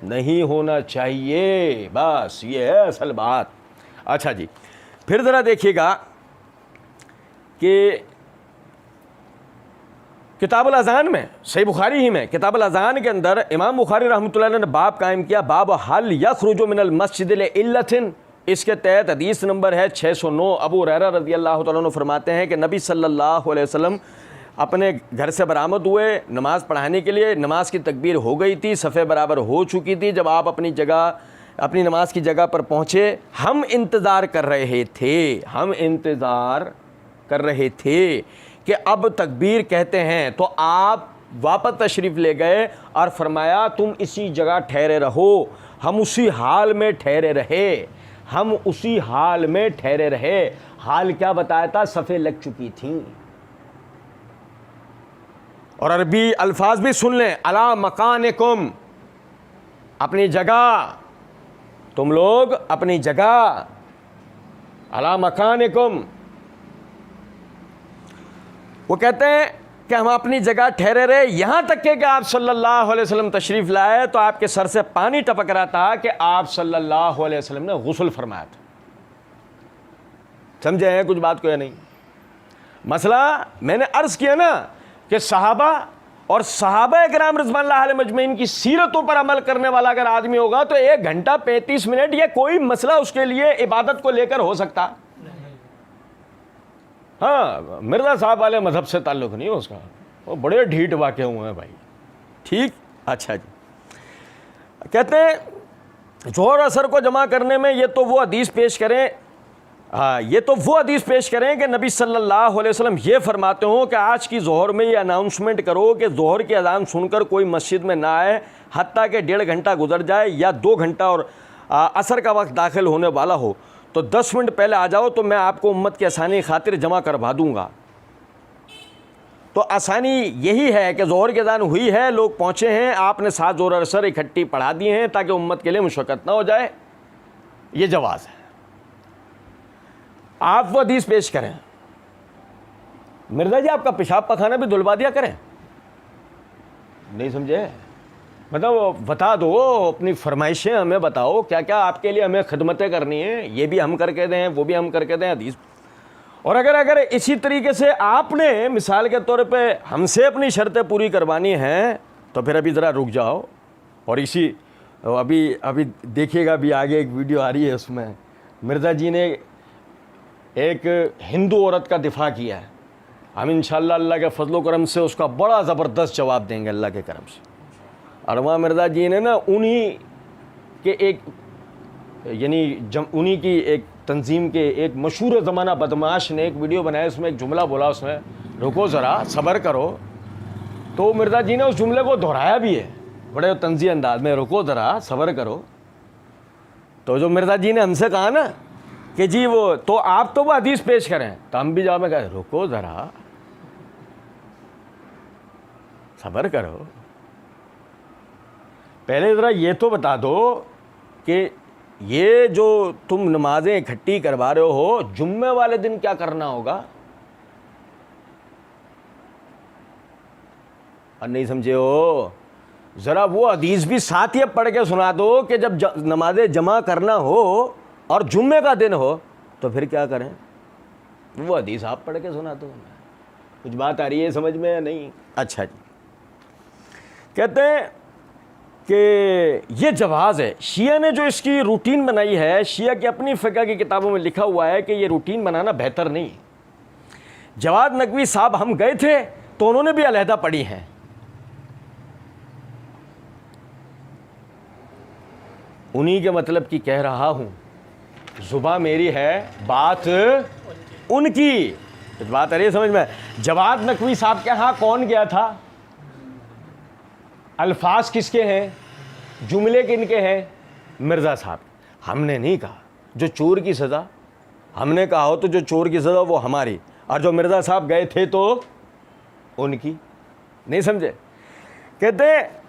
नहीं होना चाहिए, बस ये है असल बात। अच्छा जी, फिर ज़रा देखिएगा कि किताबुल अज़ान में, सही बुखारी ही में किताबुल अज़ान के अंदर इमाम बुखारी रहमतुल्लाह अलैह ने बाब कायम किया, बाब हल यखरुजु मिनल मस्जिद लिइल्लतिन। इसके तहत हदीस नंबर है 609। अबू हुरैरा रज़ियल्लाहु तआला अन्हु फरमाते हैं कि नबी सल्लल्लाहु अलैहि वसल्लम अपने घर से बरामद हुए नमाज़ पढ़ाने के लिए। नमाज की तकबीर हो गई थी, सफ़े बराबर हो चुकी थी। जब आप अपनी नमाज की जगह पर पहुँचे, हम इंतज़ार कर रहे थे कि अब तकबीर कहते हैं, तो आप वापस तशरीफ़ ले गए और फरमाया तुम इसी जगह ठहरे रहो। हम उसी हाल में ठहरे रहे, हम उसी हाल में ठहरे रहे। हाल क्या बताया था? सफ़े लग चुकी थी। और अरबी अल्फाज भी सुन लें, अला मकानिकुम, अपनी जगह, तुम लोग अपनी जगह, अला मकानिकुम। वो कहते हैं कि हम अपनी जगह ठहरे रहे, यहां तक कि आप सल्लल्लाहु अलैहि वसल्लम तशरीफ लाए तो आपके सर से पानी टपक रहा था कि आप सल्लल्लाहु अलैहि वसल्लम ने गुस्ल फरमाया था। समझे हैं कुछ बात को या नहीं? मसला मैंने अर्ज किया ना कि सहाबा और सहाबा किराम रिज़वानुल्लाह अलैहिम अजमईन की सीरतों पर अमल करने वाला अगर आदमी होगा तो 1 घंटा 35 मिनट ये कोई मसला उसके लिए इबादत को लेकर हो सकता। हाँ, मिर्ज़ा साहब वाले मजहब से ताल्लुक़ नहीं है उसका, वो बड़े ढीठ वाक़े हुए हैं भाई। ठीक, अच्छा जी। कहते हैं जोहर असर को जमा करने में ये तो वो हदीस पेश करें, ये तो वो हदीस पेश करें कि नबी सल्लल्लाहु अलैहि वसल्लम ये फरमाते हो कि आज की जोहर में ये अनाउंसमेंट करो कि जोहर की अजान सुनकर कोई मस्जिद में ना आए हत्ता कि 1.5 घंटा गुजर जाए या 2 घंटा और असर का वक्त दाखिल होने वाला हो, तो 10 मिनट पहले आ जाओ तो मैं आपको उम्मत की आसानी खातिर जमा करवा दूँगा। तो आसानी यही है कि जोहर की अजान हुई है, लोग पहुँचे हैं, आपने 7 जोहर असर इकट्ठी पढ़ा दिए हैं ताकि उम्मत के लिए मुशक्कत ना हो जाए, ये जवाज़ है। आप वो हदीस पेश करें, मिर्ज़ा जी आपका पेशाब पखाना भी धुलवा दिया करें। नहीं समझे? मतलब बता दो, अपनी फरमाइशें हमें बताओ, क्या क्या आपके लिए हमें खिदमतें करनी है, ये भी हम करके दें, वो भी हम करके दें हदीस। और अगर इसी तरीके से आपने मिसाल के तौर पे हमसे अपनी शर्तें पूरी करवानी हैं तो फिर अभी ज़रा रुक जाओ। और इसी अभी देखिएगा, अभी आगे एक वीडियो आ रही है, उसमें मिर्ज़ा जी ने एक हिंदू औरत का दिफा किया है। हम इंशाअल्लाह अल्लाह के फजलो करम से उसका बड़ा ज़बरदस्त जवाब देंगे अल्लाह के करम से। और वहाँ मिर्ज़ा जी ने ना उन्हीं के एक उन्हीं की एक तंजीम के एक मशहूर ज़माना बदमाश ने एक वीडियो बनाया, उसमें एक जुमला बोला उसने, रुको ज़रा सब्र करो। तो मिर्ज़ा जी ने उस जुमले को दोहराया भी है बड़े तंज़ी अंदाज में, रुको ज़रा सब्र करो। तो जो मिर्ज़ा जी ने हमसे कहा ना कि जी वो तो आप तो वो हदीस पेश करें, तो हम भी जवाब में कहें रुको ज़रा सब्र करो, पहले ज़रा ये तो बता दो कि ये जो तुम नमाज़ें इकट्ठी करवा रहे हो, जुम्मे वाले दिन क्या करना होगा। और नहीं समझे हो, ज़रा वो हदीस भी साथ ही पढ़ के सुना दो कि जब नमाज़ें जमा करना हो और जुम्मे का दिन हो तो फिर क्या करें। वो हदीस आप पढ़ के सुना दो। कुछ बात आ रही है समझ में या नहीं? अच्छा जी। कहते हैं कि ये जवाज़ है। शिया ने जो इसकी रूटीन बनाई है, शिया की अपनी फ़िक़्ह की किताबों में लिखा हुआ है कि ये रूटीन बनाना बेहतर नहीं। जवाद नकवी साहब हम गए थे तो उन्होंने भी अलहदा पढ़ी हैं। उन्हीं के मतलब की कह रहा हूँ, जुबान मेरी है बात उनकी। तो बात आ रही है समझ में? जवाद नकवी साहब के यहाँ कौन गया था? अल्फाज किसके हैं? जुमले किनके हैं? मिर्ज़ा साहब। हमने नहीं कहा जो चोर की सज़ा, हमने कहा हो तो जो चोर की सज़ा वो हमारी, और जो मिर्ज़ा साहब गए थे तो उनकी। नहीं समझे? कहते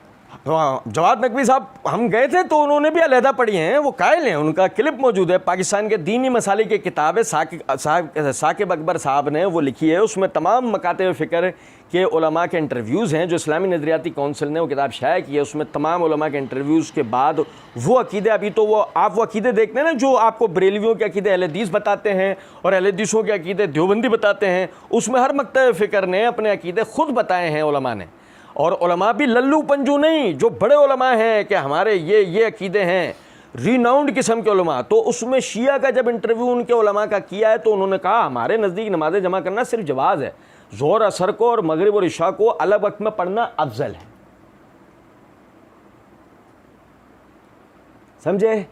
जवाद नकवी साहब हम गए थे तो उन्होंने भी अलहदा पढ़ी हैं, वो कायल हैं, उनका क्लिप मौजूद है। पाकिस्तान के दीनी मसाले की किताब है, साकिब अकबर साहब ने वो लिखी है। उसमें तमाम मकाते फ़िक्र के उलमा के इंटरव्यूज़ हैं जो इस्लामी नज़रियाती कौंसिल ने वो किताब शाया की है। उसमें तमाम उलमा के इंटरव्यूज़ के बाद वो अकीदे, अभी तो वो आप वो अकीदे देखते हैं ना जो आपको बरेलवियों के अकीदे अहले हदीस बताते हैं और अहले हदीसों के अकीदे देवबंदी बताते हैं, उसमें हर मकतब फ़िक्र ने अपने अकीदे ख़ुद बताए हैं उलमा ने। और उलमा भी लल्लू पंजू नहीं, जो बड़े उलमा हैं कि हमारे ये अकीदे हैं, रीनाउंड किस्म के उलमा। तो उसमें शिया का जब इंटरव्यू उनके उलमा का किया है तो उन्होंने कहा हमारे नज़दीक नमाज़ें जमा करना सिर्फ जवाज़ है, ज़ोहर असर को और मगरिब और इशा को अलग वक्त में पढ़ना अफजल है। समझे?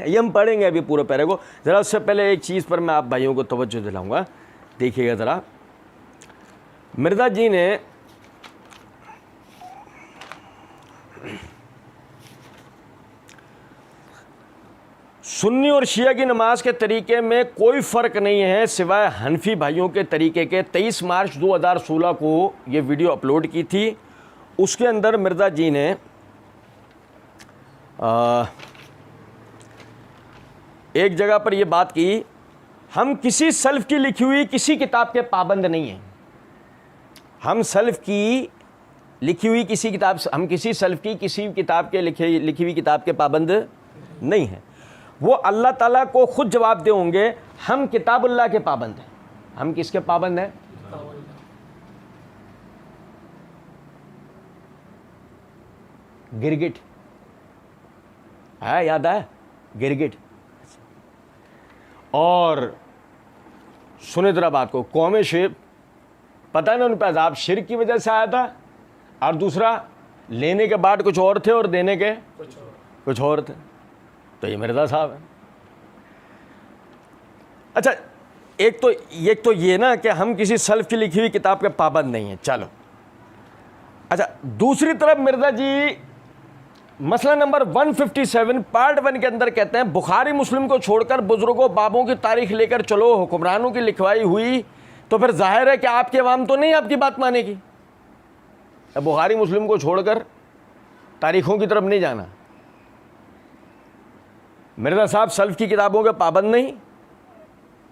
ये हम पढ़ेंगे अभी पूरे पैरे को। ज़रा उससे पहले एक चीज़ पर मैं आप भाइयों को तवज्जो दिलाऊंगा, देखिएगा ज़रा। मिर्ज़ा जी ने सुन्नी और शिया की नमाज के तरीके में कोई फ़र्क नहीं है सिवाय हनफी भाइयों के तरीके के। 23 मार्च 2016 को ये वीडियो अपलोड की थी। उसके अंदर मिर्ज़ा जी ने एक जगह पर ये बात की, हम किसी सल्फ़ की लिखी हुई किसी किताब के पाबंद नहीं हैं। हम सल्फ़ की लिखी हुई किसी किताब, हम किसी सल्फ़ की किसी किताब के लिखी हुई किताब के पाबंद नहीं हैं। वो अल्लाह ताला को खुद जवाब दे होंगे, हम किताबुल्लाह के पाबंद हैं। हम किसके पाबंद हैं? गिरगिट है, याद है गिरगिट। और सुने जरा बात को, कौम शेब पता है ना उन पर अज़ाब शिर्क की वजह से आया था, और दूसरा लेने के बाद कुछ और थे और देने के कुछ और थे। तो ये मिर्ज़ा साहब है। अच्छा, एक तो ये ना कि हम किसी सल्फ़ की लिखी हुई किताब के पाबंद नहीं हैं, चलो। अच्छा, दूसरी तरफ मिर्ज़ा जी मसला नंबर 157 पार्ट 1 के अंदर कहते हैं, बुखारी मुस्लिम को छोड़कर बुजुर्गों बाबों की तारीख लेकर चलो, हुक्मरानों की लिखवाई हुई तो फिर जाहिर है कि आपकी आवाम तो नहीं आपकी बात मानेगी। बुखारी मुस्लिम को छोड़कर तारीखों की तरफ नहीं जाना। मिर्ज़ा साहब सल्फ़ की किताबों के पाबंद नहीं,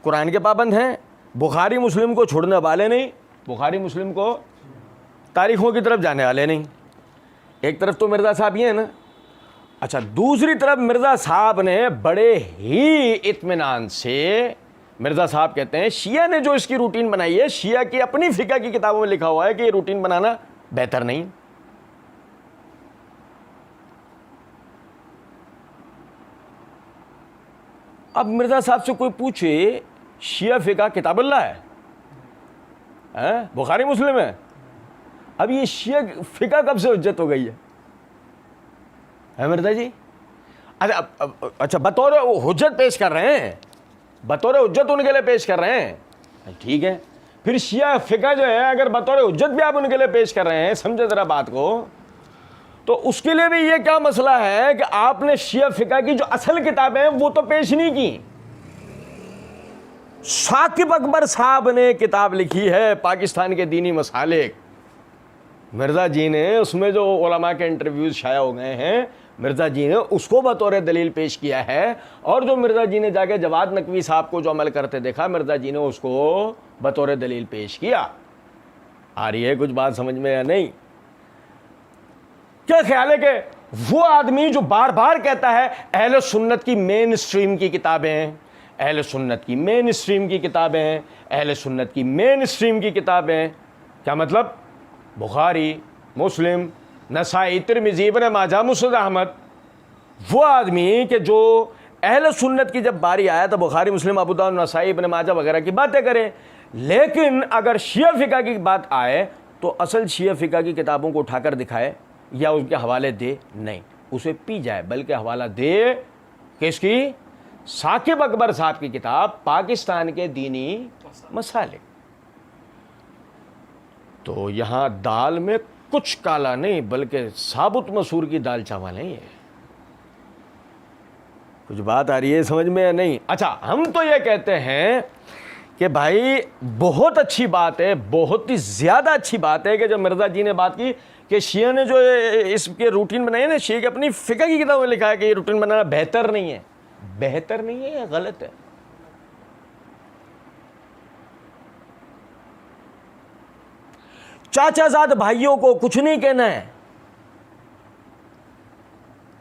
कुरान के पाबंद हैं। बुखारी मुस्लिम को छोड़ने वाले नहीं, बुखारी मुस्लिम को तारीखों की तरफ जाने वाले नहीं। एक तरफ तो मिर्ज़ा साहब ये है ना। अच्छा, दूसरी तरफ मिर्ज़ा साहब ने बड़े ही इत्मीनान से, मिर्ज़ा साहब कहते हैं शिया ने जो इसकी रूटीन बनाई है, शिया की अपनी फ़िक़्ह की किताबों में लिखा हुआ है कि ये रूटीन बनाना बेहतर नहीं। अब मिर्ज़ा साहब से कोई पूछे शिया फ़िक़्ह किताबुल्लाह है, बुखारी मुस्लिम है, अब ये शिया फ़िक़्ह कब से हुज्जत हो गई है मिर्ज़ा जी? अच्छा, बतौर हुज्जत पेश कर रहे हैं, बतौर हुज्जत उनके लिए पेश कर रहे हैं, ठीक है। फिर शिया फ़िक़्ह जो है अगर बतौर हुज्जत भी आप उनके लिए पेश कर रहे हैं, समझे ज़रा बात को, तो उसके लिए भी ये क्या मसला है कि आपने शिया फ़िक़्ह की जो असल किताबें हैं वो तो पेश नहीं की। साकिब अकबर साहब ने किताब लिखी है पाकिस्तान के दीनी मसालिक, मिर्ज़ा जी ने उसमें जो उलमा के इंटरव्यूज़ शाया हो गए हैं, मिर्ज़ा जी ने उसको बतौर दलील पेश किया है। और जो मिर्ज़ा जी ने जाके जवाद नकवी साहब को जो अमल करते देखा, मिर्ज़ा जी ने उसको बतौर दलील पेश किया। आ रही है कुछ बात समझ में या नहीं? क्या ख्याल है कि वो आदमी जो बार बार कहता है अहले सुन्नत की मेन स्ट्रीम की किताबें हैं, अहले सुन्नत की मेन स्ट्रीम की किताबें हैं, अहले सुन्नत की मेन स्ट्रीम की किताबें, क्या मतलब? बुखारी, मुस्लिम, नसाई, तिरमिज़ी, इब्न माजा, मुस्नद अहमद। वो आदमी के जो अहले सुन्नत की जब बारी आया तो बुखारी, मुस्लिम, अबू दाऊद, नसाई, इब्न माजा वगैरह की बातें करें, लेकिन अगर शिया फ़िक़्ह की बात आए तो असल शिया फ़िक़्ह की किताबों को उठाकर दिखाए या उसके हवाले दे, नहीं उसे पी जाए, बल्कि हवाला दे किसकी? साकिब अकबर साहब की किताब पाकिस्तान के दीनी मसालिक। तो यहाँ दाल में कुछ काला नहीं, बल्कि साबुत मसूर की दाल चावल है। ये कुछ बात आ रही है समझ में या नहीं? अच्छा, हम तो ये कहते हैं कि भाई बहुत अच्छी बात है, बहुत ही ज़्यादा अच्छी बात है कि जब मिर्ज़ा जी ने बात की कि शिया ने जो इसके रूटीन बनाए ना, शिया की अपनी फ़िक़्ह की किताब में लिखा है कि ये रूटीन बनाना बेहतर नहीं है। बेहतर नहीं है या गलत है? चाचाजाद भाइयों को कुछ नहीं कहना है।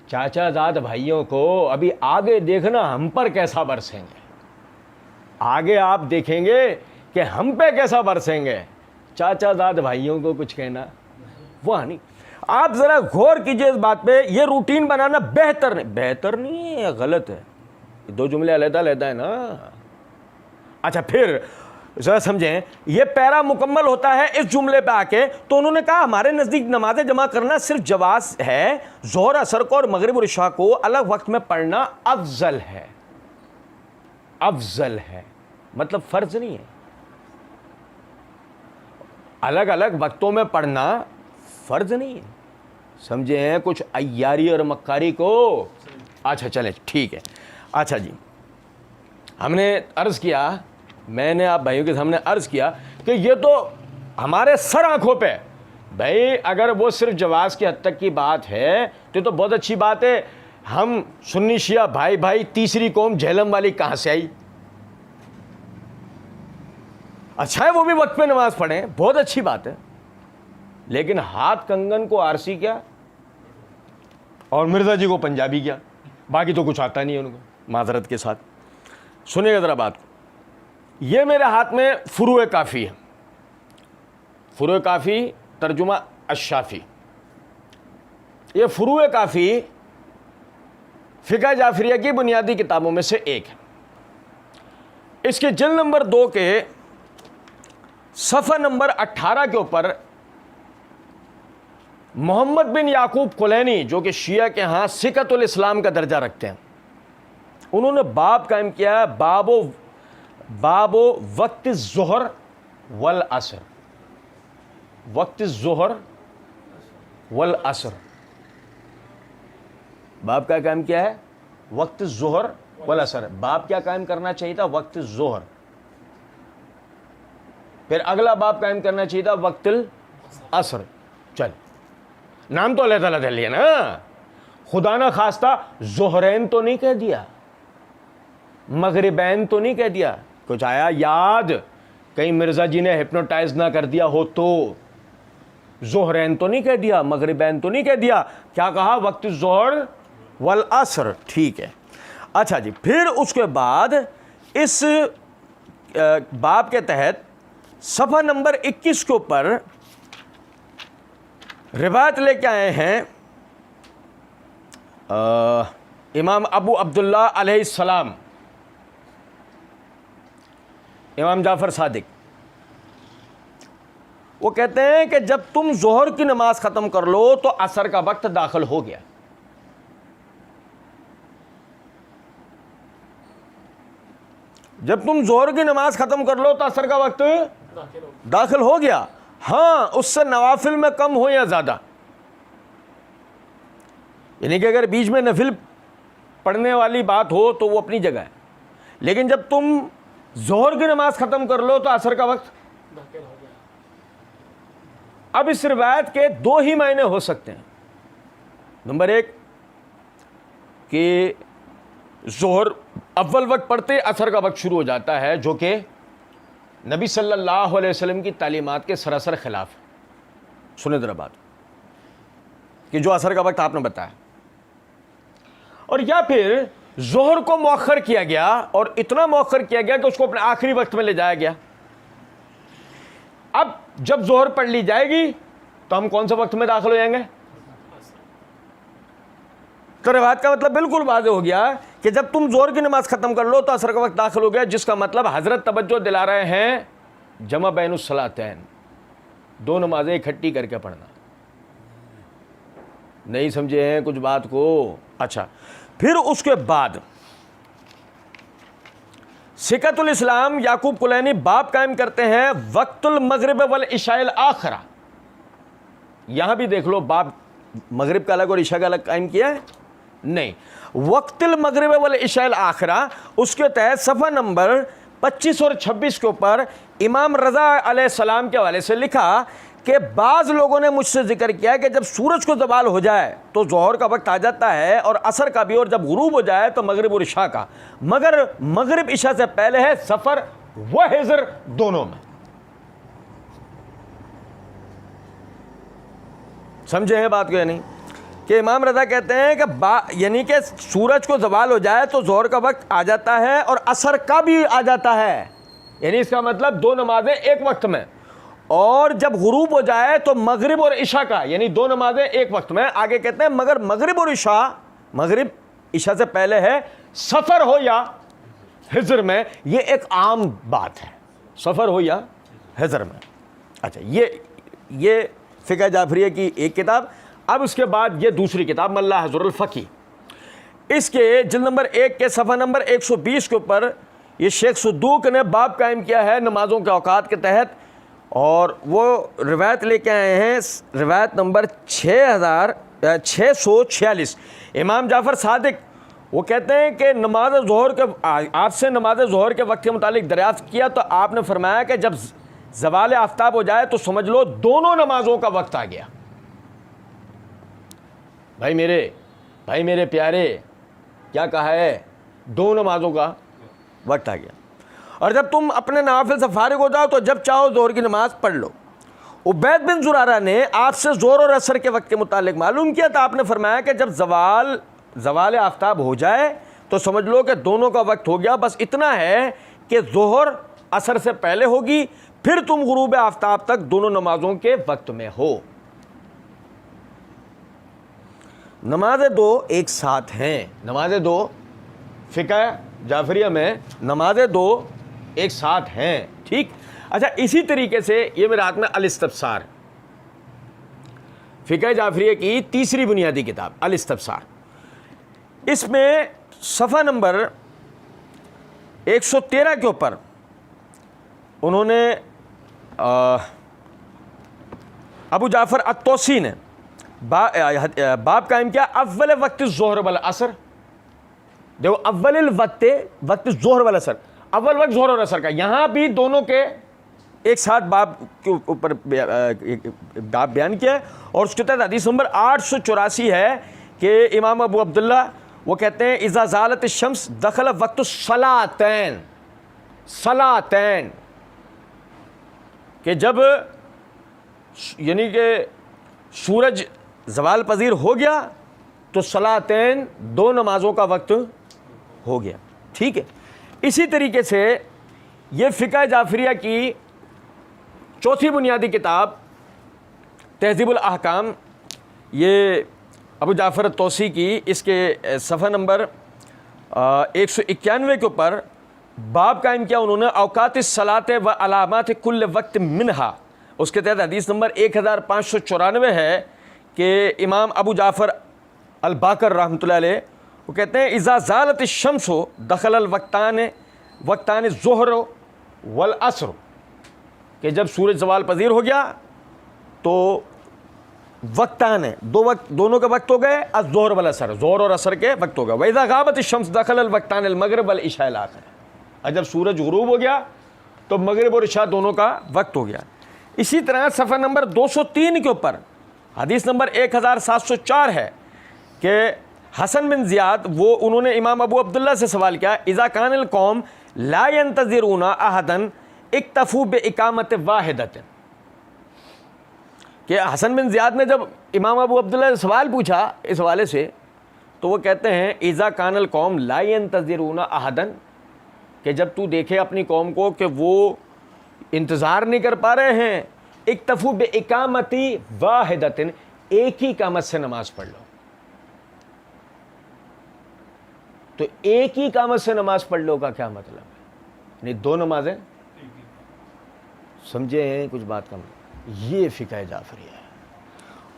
चाचाजाद भाइयों को अभी आगे देखना हम पर कैसा बरसेंगे, आगे आप देखेंगे कि हम पे कैसा बरसेंगे। चाचाजाद भाइयों को कुछ कहना वह नहीं। आप जरा गौर कीजिए इस बात पे, ये रूटीन बनाना बेहतर नहीं, बेहतर नहीं है या गलत है? दो जुमले अलग-अलग है ना। अच्छा, फिर जरा समझें, ये पैरा मुकम्मल होता है इस जुमले पे आके, तो उन्होंने कहा हमारे नज़दीक नमाज़ें जमा करना सिर्फ जवाज़ है, ज़ोहर, असर को और मगरिब और इशा को अलग वक्त में पढ़ना अफजल है। अफजल है मतलब फ़र्ज नहीं है। अलग अलग वक्तों में पढ़ना फ़र्ज नहीं है, समझे हैं? कुछ अय्यारी और मक्कारी को, अच्छा चले ठीक है। अच्छा जी, हमने अर्ज़ किया, मैंने आप भाइयों के सामने अर्ज़ किया कि ये तो हमारे सर आंखों पे, भाई अगर वो सिर्फ जवाज़ की हद तक की बात है तो बहुत अच्छी बात है। हम सुन्नी शिया भाई भाई, तीसरी कौम झेलम वाली कहाँ से आई? अच्छा है वो भी वक्त पे नमाज पढ़ें, बहुत अच्छी बात है, लेकिन हाथ कंगन को आरसी क्या और मिर्ज़ा जी को पंजाबी क्या, बाकी तो कुछ आता नहीं है उनको, माजरत के साथ। सुनिएगा ज़रा बात को। ये मेरे हाथ में फुरूए काफ़ी है, फुरूए काफ़ी तर्जुमा अशाफ़ी। ये फुरूए काफ़ी फ़िक़्ह जाफ़रिया की बुनियादी किताबों में से एक है। इसके जिल्द नंबर 2 के सफ़ा नंबर 18 के ऊपर मोहम्मद बिन याकूब कुलैनी, जो कि शिया के यहाँ सिकतुल इस्लाम का दर्जा रखते हैं, उन्होंने बाब कायम किया है, बाबो वक्त ज़ुहर वल असर, वक्त ज़ुहर वल असर। बाब क्या कायम किया है? वक्त ज़ुहर वल असर। बाब क्या कायम करना चाहिए था? वक्त ज़ुहर। फिर अगला बाब कायम करना चाहिए था वक्तिल असर। चल, नाम तो अल्लाह ताला दे लिया ना, खुदा ना खास्ता ज़ुहरैन तो नहीं कह दिया, मगरिबैन तो नहीं कह दिया। कुछ आया याद? कहीं मिर्ज़ा जी ने हिप्नोटाइज ना कर दिया हो तो? ज़ुहरैन तो नहीं कह दिया, मगरिबैन तो नहीं कह दिया, क्या कहा? वक्त ज़ुहर वल असर। ठीक है। अच्छा जी, फिर उसके बाद इस बाब के तहत सफ़ा नंबर 21 के ऊपर रिवायत लेके आए हैं इमाम अबू अब्दुल्ला अलैहिस्सलाम, इमाम जाफ़र सादिक। वो कहते हैं कि जब तुम ज़ोहर की नमाज ख़त्म कर लो तो असर का वक्त दाखिल हो गया। जब तुम ज़ोहर की नमाज ख़त्म कर लो तो असर का वक्त दाखिल हो गया। हाँ, उससे नवाफिल में कम हो या ज़्यादा, यानी कि अगर बीच में नफिल पढ़ने वाली बात हो तो वो अपनी जगह है, लेकिन जब तुम ज़ोहर की नमाज ख़त्म कर लो तो असर का वक्त दाखिल हो गया। अब इस रिवायत के 2 ही मायने हो सकते हैं। नंबर 1 कि ज़ोहर अव्वल वक्त पढ़ते असर का वक्त शुरू हो जाता है, जो कि नबी सल्लल्लाहु अलैहि वसल्लम की तालीमात के सरासर खिलाफ है। सुने जरा बात कि जो असर का वक्त आपने बताया, और या फिर ज़ोहर को मौखर किया गया और इतना मौखर किया गया कि उसको अपने आखिरी वक्त में ले जाया गया। अब जब ज़ोहर पढ़ ली जाएगी तो हम कौन सा वक्त में दाखिल हो जाएंगे? तो रिवायत का मतलब बिल्कुल वाज़ेह हो गया कि जब तुम ज़ोहर की नमाज ख़त्म कर लो तो असर का वक्त दाखिल हो गया, जिसका मतलब हज़रत तवज्जो दिला रहे हैं जमा बैनुस सलातैन, 2 नमाजें इकट्ठी करके पढ़ना। नहीं समझे हैं कुछ बात को? अच्छा, फिर उसके बाद सिकतुल इस्लाम याकूब कुलैनी बाब कायम करते हैं वक्तुल मगरिब वल इशाइल आखिरा। यहां भी देख लो, बाब मगरिब का अलग और इशा का अलग कायम किया है? नहीं, वक्तुल मगरिब वल इशाइल आखिरा। उसके तहत सफ़ा नंबर 25 और 26 के ऊपर इमाम रज़ा अलैहिस्सलाम के हवाले से लिखा कि बाज़ लोगों ने मुझसे जिक्र किया कि जब सूरज को ज़वाल हो जाए तो ज़ोहर का वक्त आ जाता है और असर का भी, और जब गुरूब हो जाए तो मगरिब और इशा का, मगर मगरिब इशा से पहले है सफ़र व हिज़्र दोनों में। समझे हैं बात को या नहीं? कि इमाम रज़ा कहते हैं कि यानी कि सूरज को ज़वाल हो जाए तो ज़ोहर का वक्त आ जाता है और असर का भी आ जाता है, यानी इसका मतलब 2 नमाजें एक वक्त में, और जब गुरूब हो जाए तो मगरिब और इशा का, यानी 2 नमाजें एक वक्त में। आगे कहते हैं मगर मगरिब और इशा, मगरिब इशा से पहले है, सफ़र हो या हिज़्र में, ये एक आम बात है, सफ़र हो या हिज़्र में। अच्छा, ये फ़िक़्ह जाफ़रिया की एक किताब। अब उसके बाद ये दूसरी किताब मल्ला हज़रुल फ़क़ी, इसके जिल्द नंबर 1 के सफ़ा नंबर 120 के ऊपर ये शेख सदूक ने बाब कायम किया है नमाज़ों के औकात के तहत, और वो रिवायत लेके आए हैं, रिवायत नंबर 646। इमाम जाफ़र सादिक वो कहते हैं कि नमाज ज़ोहर के, आपसे नमाज ज़ोहर के वक्त के मुतालिक दरियाफ़्त किया तो आपने फरमाया कि जब ज़वाल आफ्ताब हो जाए तो समझ लो दोनों नमाज़ों का वक्त आ गया। भाई मेरे प्यारे, क्या कहा है? दो नमाज़ों का वक्त आ गया। और जब तुम अपने नाफिल से फारिग हो जाओ तो जब चाहो ज़ोहर की नमाज़ पढ़ लो। उबैद बिन ज़ुरारा ने आपसे ज़ोहर और असर के वक्त के मुतालिक मालूम किया तो आपने फरमाया कि जब ज़वाल आफ्ताब हो जाए तो समझ लो कि दोनों का वक्त हो गया। बस इतना है कि ज़ोहर असर से पहले होगी, फिर तुम गुरूब आफ्ताब तक दोनों नमाजों के वक्त में हो। नमाज़ें दो एक साथ हैं, नमाज़ें दो फ़िक़्ह जाफ़रिया में नमाज़ें दो एक साथ हैं, ठीक। अच्छा, इसी तरीके से ये मेरे हाथ में अल-इस्तिफ़सार, फ़िक़्ह जाफ़रिया की तीसरी बुनियादी किताब अल-इस्तिफ़सार, इसमें सफ़ा नंबर 113 के ऊपर उन्होंने अबू जाफ़र अत्तौसी ने बाब कायम किया, अव्वल वक्त ज़ोहर वल असर। देखो, अव्वल वक्त ज़ोहर वल असर, अव्वल वक्त ज़ोहर और असर का, यहाँ भी दोनों के एक साथ बाब के ऊपर बाब बयान किया है। और उसके तहत हदीस नंबर 884 है कि इमाम अबू अब्दुल्ला वो कहते हैं, इज़ा ज़ालत शम्स दखल वक्त सलातैन, कि जब यानी कि सूरज ज़वाल पजीर हो गया तो सलातैन दो नमाज़ों का वक्त हो गया, ठीक है। इसी तरीके से ये फ़िक़्ह जाफ़रिया की चौथी बुनियादी किताब तहज़ीबुल अहकाम, ये अबू जाफ़र तौसी की, इसके सफ़ा नंबर 191 के ऊपर बाब कायम किया उन्होंने, औकात सलात व अलामात कुल्ल वक्त मिनहा। उसके तहत हदीस नंबर 1594 है कि इमाम अबू जाफ़र अल बाकर रहमतुल्लाह अलैह वो कहते हैं, इज़ा ज़ालत शम्सो दखल वक्तान ज़ोहर वल असर, कि जब सूरज ज़वाल पजीर हो गया तो वक्तान है, दो वक्त, दोनों के वक्त हो गए, अज़-ज़ोहर वल असर, ज़ोहर और असर के वक्त हो गए। व इज़ा गाबत शम्स दखल वक्तान अल मगरिब वल इशा अल आखिर, और जब सूरज गुरूब हो गया तो मगरिब और इशा दोनों का वक्त हो गया। इसी तरह सफ़ा नंबर 203 के ऊपर हदीस नंबर 1704 है कि हसन बिन ज़ियाद वो उन्होंने इमाम अबू अब्दुल्ला से सवाल किया, इज़ा कानल कौम ला यंतज़िरूना अहदन इक्तफ़ू बिइकामत वाहिदतिन, कि हसन बिन ज़ियाद ने जब इमाम अबू अब्दुल्ला से सवाल पूछा इस हवाले से तो वो कहते हैं, इज़ा कानल कौम ला यंतज़िरूना अहदन, कि जब तू देखे अपनी कौम को कि वो इंतज़ार नहीं कर पा रहे हैं, इक्तफ़ू बिइकामति वाहिदतिन, एक ही इकामत से नमाज पढ़ लो। तो एक ही इकामत से नमाज पढ़ लो का क्या मतलब है? नहीं, दो नमाजें, समझे हैं कुछ बात का? ये फ़िक़्ह जाफ़रिया है।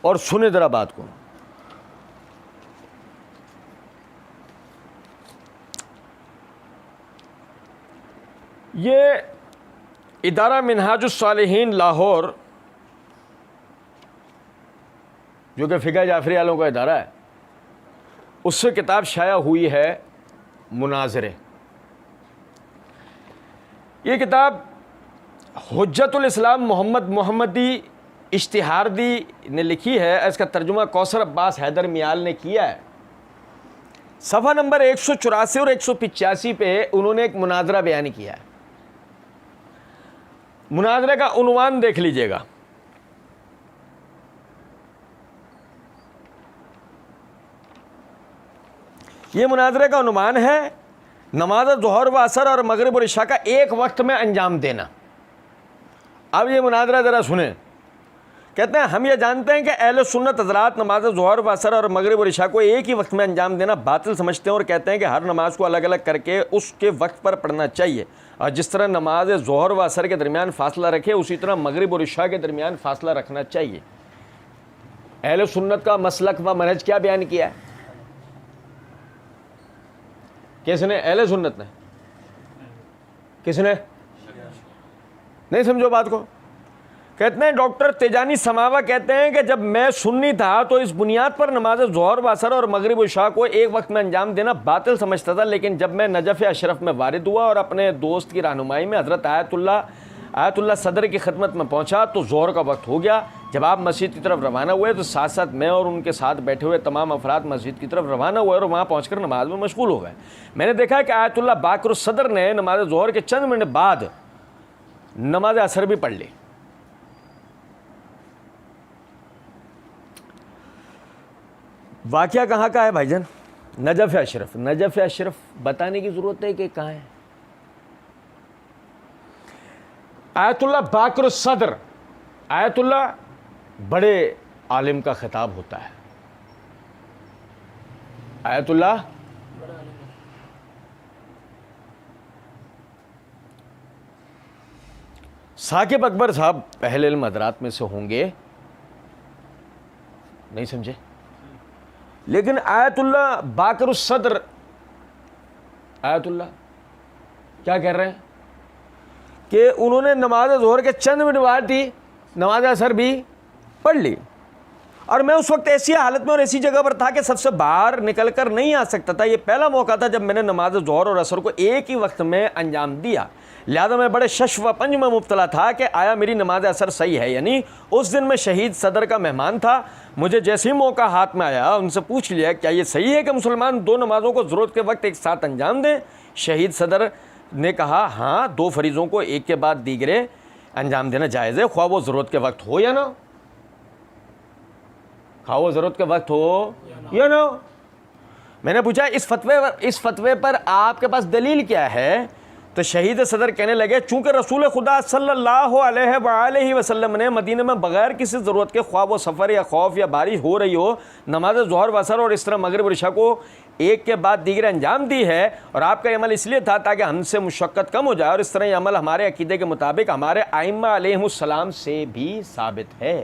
और सुने ज़रा बात को, ये इदारा मिनहाजुस सालिहीन लाहौर, जो कि फ़िक़्ह जाफ़रिया वालों का इदारा है, उससे किताब शाया हुई है मुनाज़रे। ये किताब हुज्जतुल इस्लाम मोहम्मदी इश्तिहारदी ने लिखी है। इसका तर्जुमा कौसर अब्बास हैदर मियाल ने किया है। सफ़ा नंबर 184 और 185 पे उन्होंने एक मुनाज़रा बयान किया है। मुनाज़रे का उन्वान देख लीजिएगा, ये मुनाज़रे का उन्वान है, नमाज ज़ोहर व असर और मगरिब और इशा का एक वक्त में अंजाम देना। अब ये मुनाज़रा ज़रा सुने। कहते हैं, हम ये जानते हैं कि अहले सुन्नत हज़रात नमाज ज़ोहर व असर और मगरिब और इशा को एक ही वक्त में अंजाम देना बातिल समझते हैं और कहते हैं कि हर नमाज को अलग अलग करके उसके वक्त पर पढ़ना चाहिए, और जिस तरह नमाज ज़ोहर व असर के दरमियान फ़ासला रखे उसी तरह मगरिब और इशा के दरमियान फ़ासला रखना चाहिए। अहले सुन्नत का मसलक व मनहज क्या बयान किया है? किसने? अहले सुन्नत ने। किसने? नहीं समझो बात को। कहते हैं डॉक्टर तेजानी समावा कहते हैं कि जब मैं सुन्नी था तो इस बुनियाद पर नमाज ज़ोहर व असर और मगरिब व इशा को एक वक्त में अंजाम देना बातिल समझता था, लेकिन जब मैं नजफ़ अशरफ में वारिद हुआ और अपने दोस्त की रहनुमाई में हज़रत आयतुल्लाह सदर की खिदमत में पहुंचा तो ज़ोहर का वक्त हो गया। जब आप मस्जिद की तरफ रवाना हुए तो साथ साथ मैं और उनके साथ बैठे हुए तमाम अफराद मस्जिद की तरफ रवाना हुए और वहाँ पहुँचकर नमाज में मशगूल हो गए। मैंने देखा कि आयतुल्लाह बाकर सदर ने नमाज ज़ोहर के चंद मिनट बाद नमाज असर भी पढ़ ली। वाक़या कहाँ का है भाईजान? नजफ़ अशरफ। नजफ़ अशरफ बताने की ज़रूरत है कि कहाँ है? आयतुल्लाह बाकर सदर, आयतुल्लाह बड़े आलिम का खिताब होता है। आयतुल्लाह साकिब अकबर साहब अहले इल्म हज़रात में से होंगे, नहीं समझे? लेकिन आयतुल्लाह बाकर सदर, आयतुल्लाह क्या कह रहे हैं कि उन्होंने नमाज ज़ोहर के चंद मिनट बाद ही नमाज असर भी पढ़ ली, और मैं उस वक्त ऐसी हालत में और ऐसी जगह पर था कि सबसे बाहर निकल कर नहीं आ सकता था। ये पहला मौका था जब मैंने नमाज ज़ोहर और असर को एक ही वक्त में अंजाम दिया, लिहाजा मैं बड़े शश व पंज में मुब्तला था कि आया मेरी नमाज असर सही है। यानी उस दिन मैं शहीद सदर का मेहमान था। मुझे जैसे ही मौका हाथ में आया उनसे पूछ लिया क्या ये सही है कि मुसलमान दो नमाज़ों को ज़रूरत के वक्त एक साथ अंजाम दें? शहीद सदर ने कहा हाँ, दो फरीज़ों को एक के बाद दीगरे अंजाम देना जायज़ है, ख्वाह वो ज़रूरत के वक्त हो या ना, ख्वाह वो ज़रूरत के वक्त हो या ना। मैंने पूछा इस फतवे पर आपके पास दलील क्या है? तो शहीद सदर कहने लगे चूँकि रसूल खुदा सल्लल्लाहु अलैहि वसल्लम ने मदीने में बग़ैर किसी ज़रूरत के ख्वाह वो सफ़र या खौफ या बारिश हो रही हो नमाज ज़ोहर व असर और इस तरह मगरिब और इशा को एक के बाद दीगर अंजाम दी है, और आपका अमल इसलिए था ताकि हमसे मुशक्क़त कम हो जाए, और इस तरह यह अमल हमारे अक़ीदे के मुताबिक हमारे आइम्मा अलैहिमुस्सलाम से भी साबित है।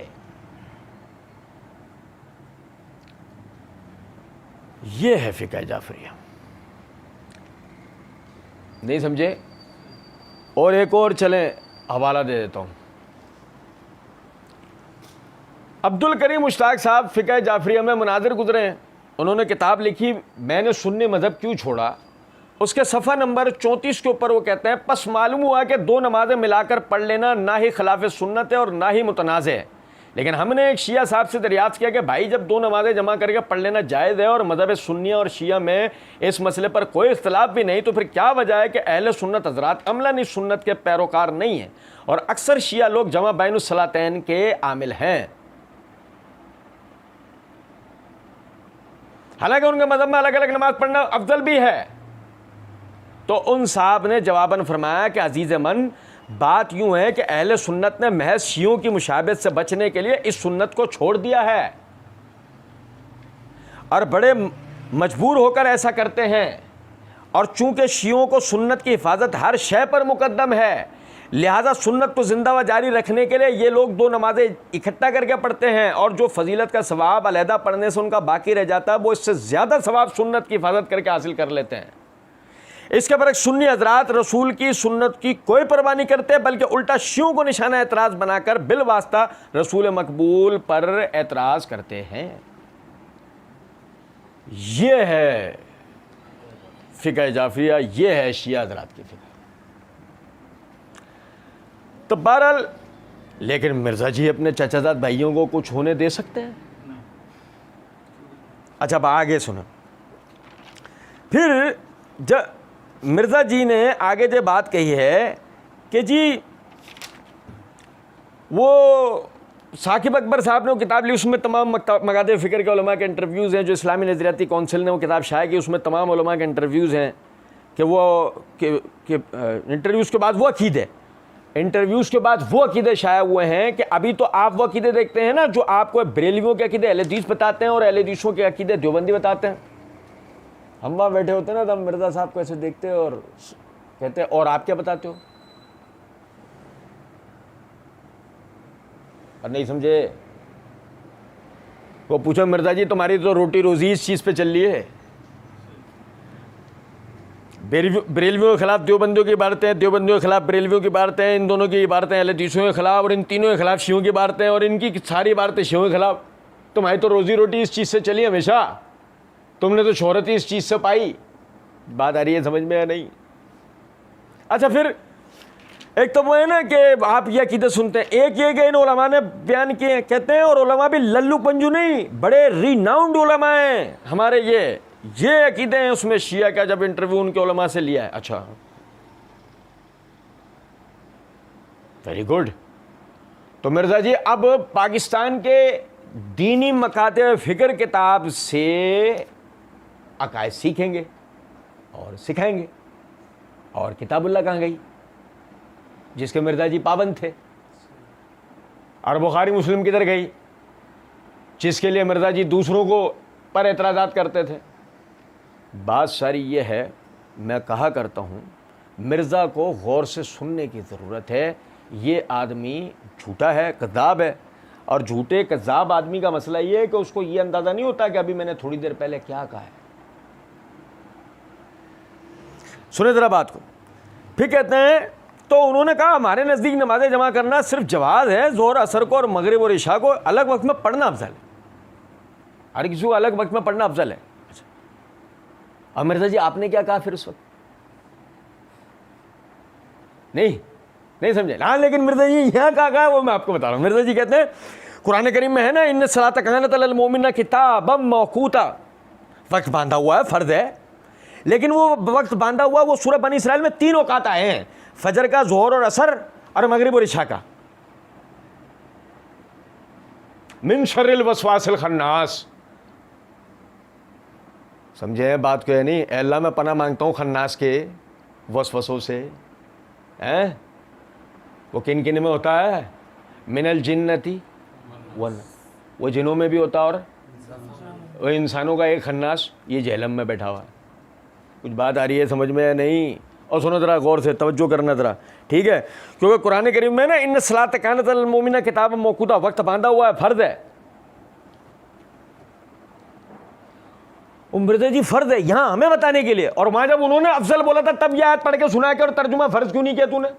ये है फ़िक़्ह जाफ़रिया, नहीं समझे? और एक और चलें हवाला दे देता हूँ। अब्दुल करीम मुश्ताक साहब फ़िक़्ह जाफ़रिया में मुनाज़िर गुज़रे हैं। उन्होंने किताब लिखी मैंने सुन्नी मज़हब क्यों छोड़ा। उसके सफ़ा नंबर 34 के ऊपर वो कहते हैं बस मालूम हुआ कि दो नमाज़ें मिलाकर पढ़ लेना ना ही खिलाफ सुन्नत है और ना ही मुतनाज़ है, लेकिन हमने एक शिया साहब से दरियाफ्त किया कि भाई जब दो नमाज़ें जमा करके पढ़ लेना जायज़ है और मज़हब सुन्नी और शिया में इस मसले पर कोई इख्तलाफ भी नहीं, तो फिर क्या वजह है कि अहले सुन्नत हज़रात अमलन इस सुन्नत के पैरोकार नहीं हैं और अक्सर शिया लोग जमा बैनुस सलातैन के आमिल हैं, हालांकि उनके मज़हब में अलग अलग नमाज पढ़ना अफजल भी है। तो उन साहब ने जवाबन फरमाया कि अजीज़ मन, बात यूं है कि अहले सुन्नत ने महज शियों की मुशाबहत से बचने के लिए इस सुन्नत को छोड़ दिया है और बड़े मजबूर होकर ऐसा करते हैं, और चूंकि शियों को सुन्नत की हिफाजत हर शय पर मुकद्दम है, लिहाजा सुन्नत को जिंदा व जारी रखने के लिए ये लोग दो नमाजें इकट्ठा करके पढ़ते हैं, और जो फजीलत का सवाब अलहदा पढ़ने से उनका बाकी रह जाता है वो इससे ज़्यादा सवाब सुन्नत की हिफाजत करके हासिल कर लेते हैं। इसके पर सुन्नी हजरात रसूल की सुन्नत की कोई परवाह नहीं करते, बल्कि उल्टा शियों को निशाना एतराज़ बनाकर बिल वास्ता रसूल मकबूल पर एतराज़ करते हैं। ये है फ़िक़्ह जाफ़रिया, ये है शिया हजरात की फ़िक़्ह। तो बहरहाल, लेकिन मिर्ज़ा जी अपने चचाजाद भाइयों को कुछ होने दे सकते हैं? अच्छा, अब आगे सुनो। फिर जब मिर्ज़ा जी ने आगे जो बात कही है कि जी वो साकिब अकबर साहब ने वो किताब ली, उसमें तमाम मगादे फ़िक्र के उलमा के इंटरव्यूज़ हैं, जो इस्लामी नज़रियाती कौंसिल ने वो किताब शाया की, उसमें तमाम उलमा के इंटरव्यूज़ हैं कि वो इंटरव्यूज़ के बाद वो अक़ीदे इंटरव्यूज़ के बाद वो अक़ीदे शाया हुए हैं कि अभी तो आप वो अक़ीदे देखते हैं ना जो आपको बरेलवियों के अक़ीदे अहले हदीस बताते हैं और अहले हदीसों के अक़ीदे देवबंदी बताते हैं। हम वहाँ बैठे होते हैं ना, तो हम मिर्ज़ा साहब को ऐसे देखते हैं और कहते हैं और आप क्या बताते हो, और नहीं समझे। वो पूछो मिर्ज़ा जी तुम्हारी तो रोटी रोज़ी इस चीज़ पे चल रही है। बरेलवियों के खिलाफ देवबंदियों की इबारतें, देवबंदियों के खिलाफ बरेलवियों की इबारतें, इन दोनों की इबारतें अहले हदीसों के खिलाफ, और इन तीनों के खिलाफ शियों की इबारतें, और इनकी सारी इबारतें शियों के खिलाफ। तुम्हारी तो रोजी रोटी इस चीज़ से चली हमेशा, तुमने तो शोहरत ही इस चीज़ से पाई। बात आ रही है समझ में या नहीं? अच्छा, फिर एक तो वो है ना कि आप ये अकीदत सुनते हैं, एक ये कि इन उलमा ने बयान किए हैं, कहते हैं, और उलमा भी लल्लू पंजू नहीं, बड़े रिनाउंड उलमा हैं हमारे, ये अकीदे हैं उसमें शिया का, जब इंटरव्यू उनके उलमा से लिया है। अच्छा, वेरी गुड। तो मिर्जा जी अब पाकिस्तान के दीनी मकाते फिक्र किताब से अकायद सीखेंगे और सिखाएंगे। और किताबुल्लाह कहाँ गई जिसके मिर्जा जी पाबंद थे? और बुखारी मुस्लिम किधर गई जिसके लिए मिर्जा जी दूसरों को पर एतराज़ात करते थे? बात सारी ये है, मैं कहा करता हूँ मिर्ज़ा को गौर से सुनने की ज़रूरत है। ये आदमी झूठा है, कज़्ज़ाब है, और झूठे कज़्ज़ाब आदमी का मसला ये है कि उसको ये अंदाज़ा नहीं होता कि अभी मैंने थोड़ी देर पहले क्या कहा है। सुने ज़रा बात को। फिर कहते हैं, तो उन्होंने कहा हमारे नज़दीक नमाज़ें जमा करना सिर्फ जवाज़ है, ज़ोहर असर को और मगरिब और इशा को अलग वक्त में पढ़ना अफजल है। हर किसी को अलग वक्त में पढ़ना अफजल है। अच्छा, अब मिर्ज़ा जी आपने क्या कहा फिर उस वक्त? नहीं समझे? हाँ, लेकिन मिर्ज़ा जी यहाँ कहा वो मैं आपको बता रहा हूँ। मिर्ज़ा जी कहते हैं कुरान करीम में है ना, इन्न सलात कानत अलल मोमिनीन किताबम मौक़ूता, वक्त बांधा हुआ है, फ़र्ज़ है। लेकिन वो वक्त बांधा हुआ वो सूरह बनी इसराइल में 3 औकात आए हैं, फजर का, ज़ोहर और असर, और मगरिब और इशा का। मिन शर्रिल वसवासिल खन्नास, समझे बात को? है नहीं, अल्लाह मैं पनाह मांगता हूँ खन्नास के वसवसों से। हैं वो किन किन में होता है? मिनल जिन्नती वन, वो जिनों में भी होता है, और वो इंसानों का एक खन्नास ये जहलम में बैठा हुआ है। कुछ बात आ रही है समझ में या नहीं? और सुनो ज़रा गौर से, तवज्जो करना ज़रा, ठीक है? क्योंकि कुरान करीम में ना इन्न सलात कानत अलल मोमिनीन किताब मौक़ूता, वक्त बांधा हुआ है, फ़र्ज़ है। मिर्ज़ा जी फ़र्ज़ है यहाँ हमें बताने के लिए, और वहाँ जब उन्होंने अफजल बोला था तब यह आयत पढ़ के सुना के और तर्जुमा फ़र्ज़ क्यों नहीं किया तूने?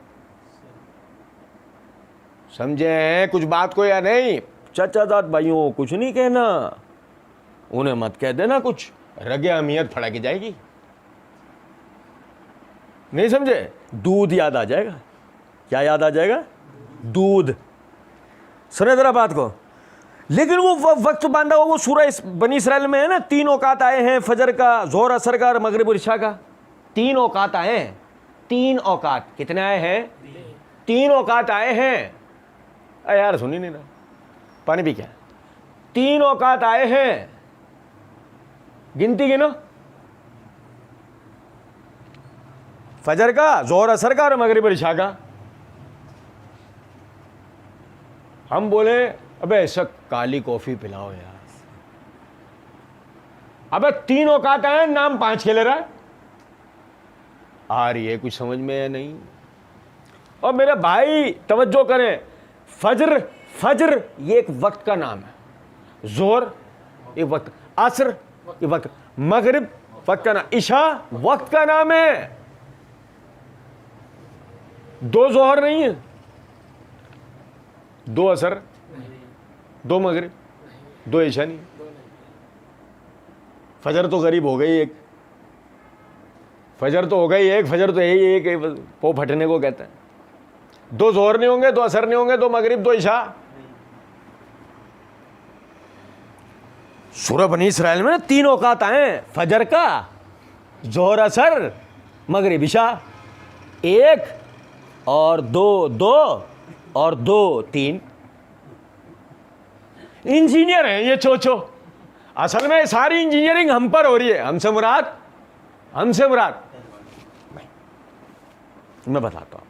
समझे हैं कुछ बात को या नहीं? चाचाजाद भाइयों कुछ नहीं कहना, उन्हें मत कह देना कुछ, रगे अहमियत फड़ा के जाएगी। नहीं समझे? दूध याद आ जाएगा। क्या याद आ जाएगा? दूध। सुने जरा बात को। लेकिन वो वक्त बांधा हुआ वो सूरह बनी इसराइल में है ना, 3 औकात आए हैं, फजर का, ज़ोहर असर का और मगरिब और इशा का। 3 औकात आए हैं। 3 औकात कितने आए हैं? 3 औकात आए हैं। अरे यार सुनी नहीं ना, पानी पी क्या? 3 औकात आए हैं, गिनती गिनो। फजर का, ज़ोहर असर का और मगरिब और इशा का। हम बोले अबे ऐसा काली कॉफी पिलाओ यार, अबे 3 औकात आए, नाम 5 के ले रहा है। आ रही है कुछ समझ में या नहीं? और मेरे भाई तवज्जो करें, फजर, फजर ये एक वक्त का नाम है, जोहर एक वक्त, असर एक वक्त, मगरिब वक्त का नाम, इशा वक्त का नाम है। 2 जोहर नहीं है, 2 असर, 2 मगरिब, 2 इशा नहीं। फजर तो गरीब हो गई एक, फजर तो हो गई एक, फजर तो यही एक पो फटने को कहते हैं। 2 जोहर नहीं होंगे, 2 असर नहीं होंगे, 2 मगरिब, 2 इशा। सूरह बनी इसराइल में 3 औकात आए, फजर का, जोहर असर, मगरिब इशा। 1 और 2 2 और 2 3। इंजीनियर हैं ये चोचो। असल में सारी इंजीनियरिंग हम पर हो रही है। हमसे मुराद मैं बताता हूं,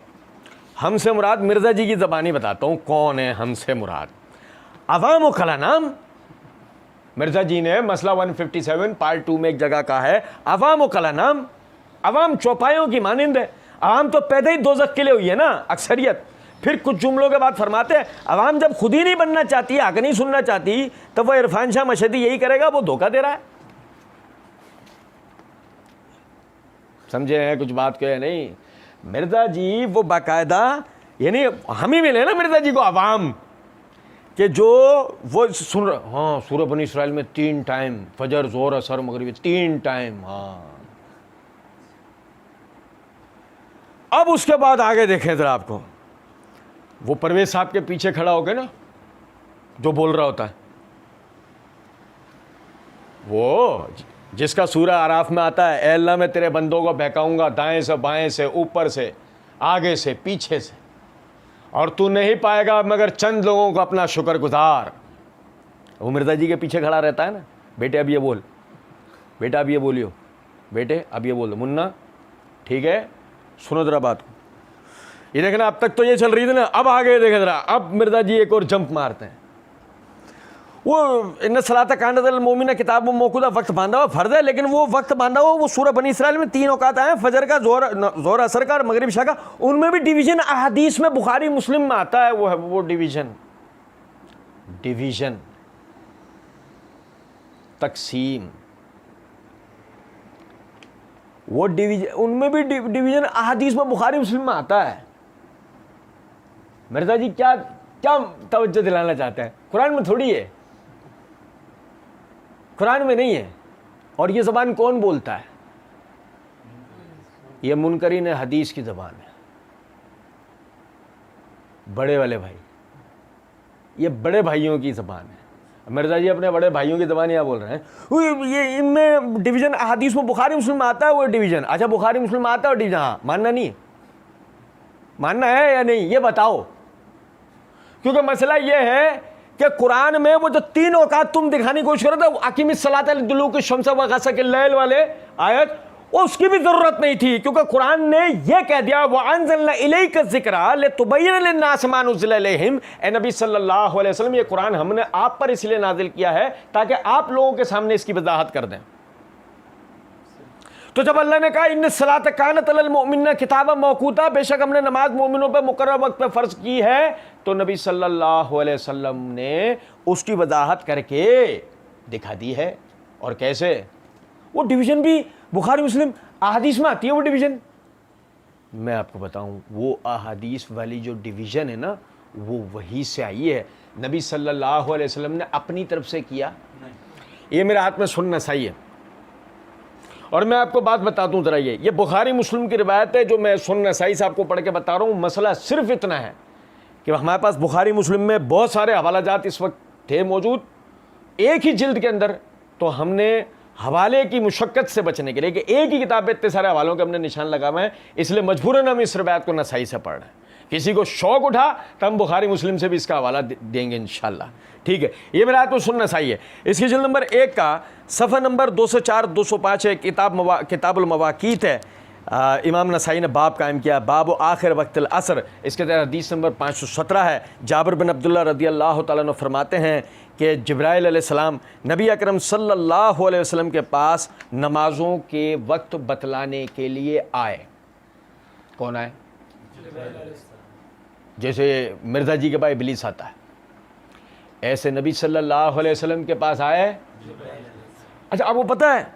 हमसे मुराद मिर्जा जी की ज़बानी बताता हूं कौन है हमसे मुराद। अवाम कला नाम, मिर्जा जी ने मसला 157 पार्ट 2 में एक जगह कहा है, अवाम कला नाम, अवाम चौपायों की मानिंद है। अवाम तो पैदा ही दोज़ख के लिए हुई है ना, अक्सरियत। फिर कुछ जुमलों के बाद फरमाते हैं अवाम जब खुद ही नहीं बनना चाहती, हक नहीं सुनना चाहती, तब वह इरफान शाह मशहदी यही करेगा, वो धोखा दे रहा है। समझे हैं कुछ बात को या नहीं? मिर्ज़ा जी वो बाकायदा, यानी हम ही मिले ना मिर्ज़ा जी को अवाम कि जो वो सुन रहे, हाँ सूरह बनी इसराइल में 3 टाइम फजर जोर असर मगरिब 3 टाइम, हाँ। अब उसके बाद आगे देखें जरा, आपको वो परवेज साहब के पीछे खड़ा होकर ना जो बोल रहा होता है, वो जिसका सूरह आराफ में आता है, ए अल्लाह मैं तेरे बंदों को बहकाऊंगा दाएं से बाएं से ऊपर से आगे से पीछे से, और तू नहीं पाएगा मगर चंद लोगों को अपना शुक्रगुजार। वो मिर्ज़ा जी के पीछे खड़ा रहता है ना, बेटे अब ये बोल, बेटा अब ये बोलियो, बेटे अब ये बोल दो, मुन्ना ठीक है सुनो जरा बात को। ये देखना अब तक तो ये चल रही थी ना, अब आगे देखे जरा, अब मिर्ज़ा जी एक और जंप मारते हैं। वो इन सलात कानतल मोमिना किताब मौकूदा वक्त बांधा हुआ फ़र्ज़ है, लेकिन वो वक्त बांधा हुआ वो सूरह बनी इसराइल में 3 औकात आए, फजर का, जोर असर का और मगरिब इशा का। उनमें भी डिवीज़न अहादीस में बुखारी मुस्लिम में आता है, वो डिवीज़न तकसीम, वो डिवीज़न उनमें भी डिवीज़न अहादीस में बुखारी मुस्लिम में आता है। मिर्ज़ा जी क्या क्या तवज्जो दिलाना चाहते हैं? कुरान में थोड़ी है, कुरान में नहीं है। और ये ज़बान कौन बोलता है? ये मुनकरीन हदीस की ज़बान है, बड़े वाले भाई, ये बड़े भाइयों की ज़बान है। मिर्ज़ा जी अपने बड़े भाइयों की ज़बान यहाँ बोल रहे हैं, ये इनमें डिवीज़न अहादीस में बुखारी मुस्लिम में आता है वो डिवीज़न। अच्छा बुखारी मुस्लिम में आता है डिवीज़न, हाँ मानना नहीं, मानना है या नहीं ये बताओ। क्योंकि मसला ये है कि कुरान में वो जो 3 औकात तुम दिखाने की कोशिश कर रहे थे, अकीमिस सलात दुलूक शम्स व गसक़िल लैल वाले आयत, उसकी भी ज़रूरत नहीं थी, क्योंकि कुरान ने यह कह दिया व अंज़लना इलैका ज़िक्रा लितुबय्यिना लिन्नास मा नुज़िला इलैहिम। ए नबी सल्लल्लाहु अलैहि वसल्लम, ये कुरान हमने आप पर इसलिए नाजिल किया है ताकि आप लोगों के सामने इसकी वजाहत कर दें। तो जब अल्लाह ने कहा इन्न सलात कानत अलल मुमिनीना किताबा मौकूता, बेशक हमने नमाज मोमिनों पर मुकर्रर वक्त पर फ़र्ज की है, तो नबी सल्लल्लाहु अलैहि वसल्लम ने उसकी वजाहत करके दिखा दी है। और कैसे? वो डिवीज़न भी बुखारी मुस्लिम अहादीस में आती है। वो डिवीज़न मैं आपको बताऊं, वो अहादीस वाली जो डिवीज़न है ना, वो वही से आई है। नबी सल्लल्लाहु अलैहि वसल्लम ने अपनी तरफ से किया। ये मेरे हाथ में सुन नसाई है, और मैं आपको बात बता दूं ज़रा, ये बुखारी मुस्लिम की रिवायत है जो मैं सुन नसाई से आपको पढ़ के बता रहा हूँ। मसला सिर्फ इतना है कि हमारे पास बुखारी मुस्लिम में बहुत सारे हवालाजात इस वक्त थे मौजूद एक ही जिल्द के अंदर, तो हमने हवाले की मुशक्क़त से बचने के लिए कि एक ही किताब पे इतने सारे हवालों के हमने निशान लगा हुए हैं, इसलिए मजबूरन हम इस रिवायत को नसाई से पढ़ रहे हैं। किसी को शौक़ उठा तो हम बुखारी मुस्लिम से भी इसका हवाला देंगे इंशाअल्लाह, ठीक है। ये मेरा तो सुनना चाहिए। इसकी जिल्द नंबर 1 का सफ़ा नंबर 204-205 है, किताबुल मवाक़ीत है। इमाम नसाई ने बाब कायम किया, बाब आखिर वक्तिल असर। इसके तहत हदीस नंबर 517 है। जाबिर बिन अब्दुल्लाह रदियल्लाहु तआला अन्हु फरमाते हैं कि जिब्राइल अलैहिस्सलाम नबी अकरम सल्लल्लाहु अलैहि वसल्लम के पास नमाज़ों के वक्त बतलाने के लिए आए। कौन आए? जैसे मिर्ज़ा जी के पास इब्लीस आता है, ऐसे नबी सल्लल्लाहु अलैहि वसल्लम के पास आए। अच्छा आपको पता है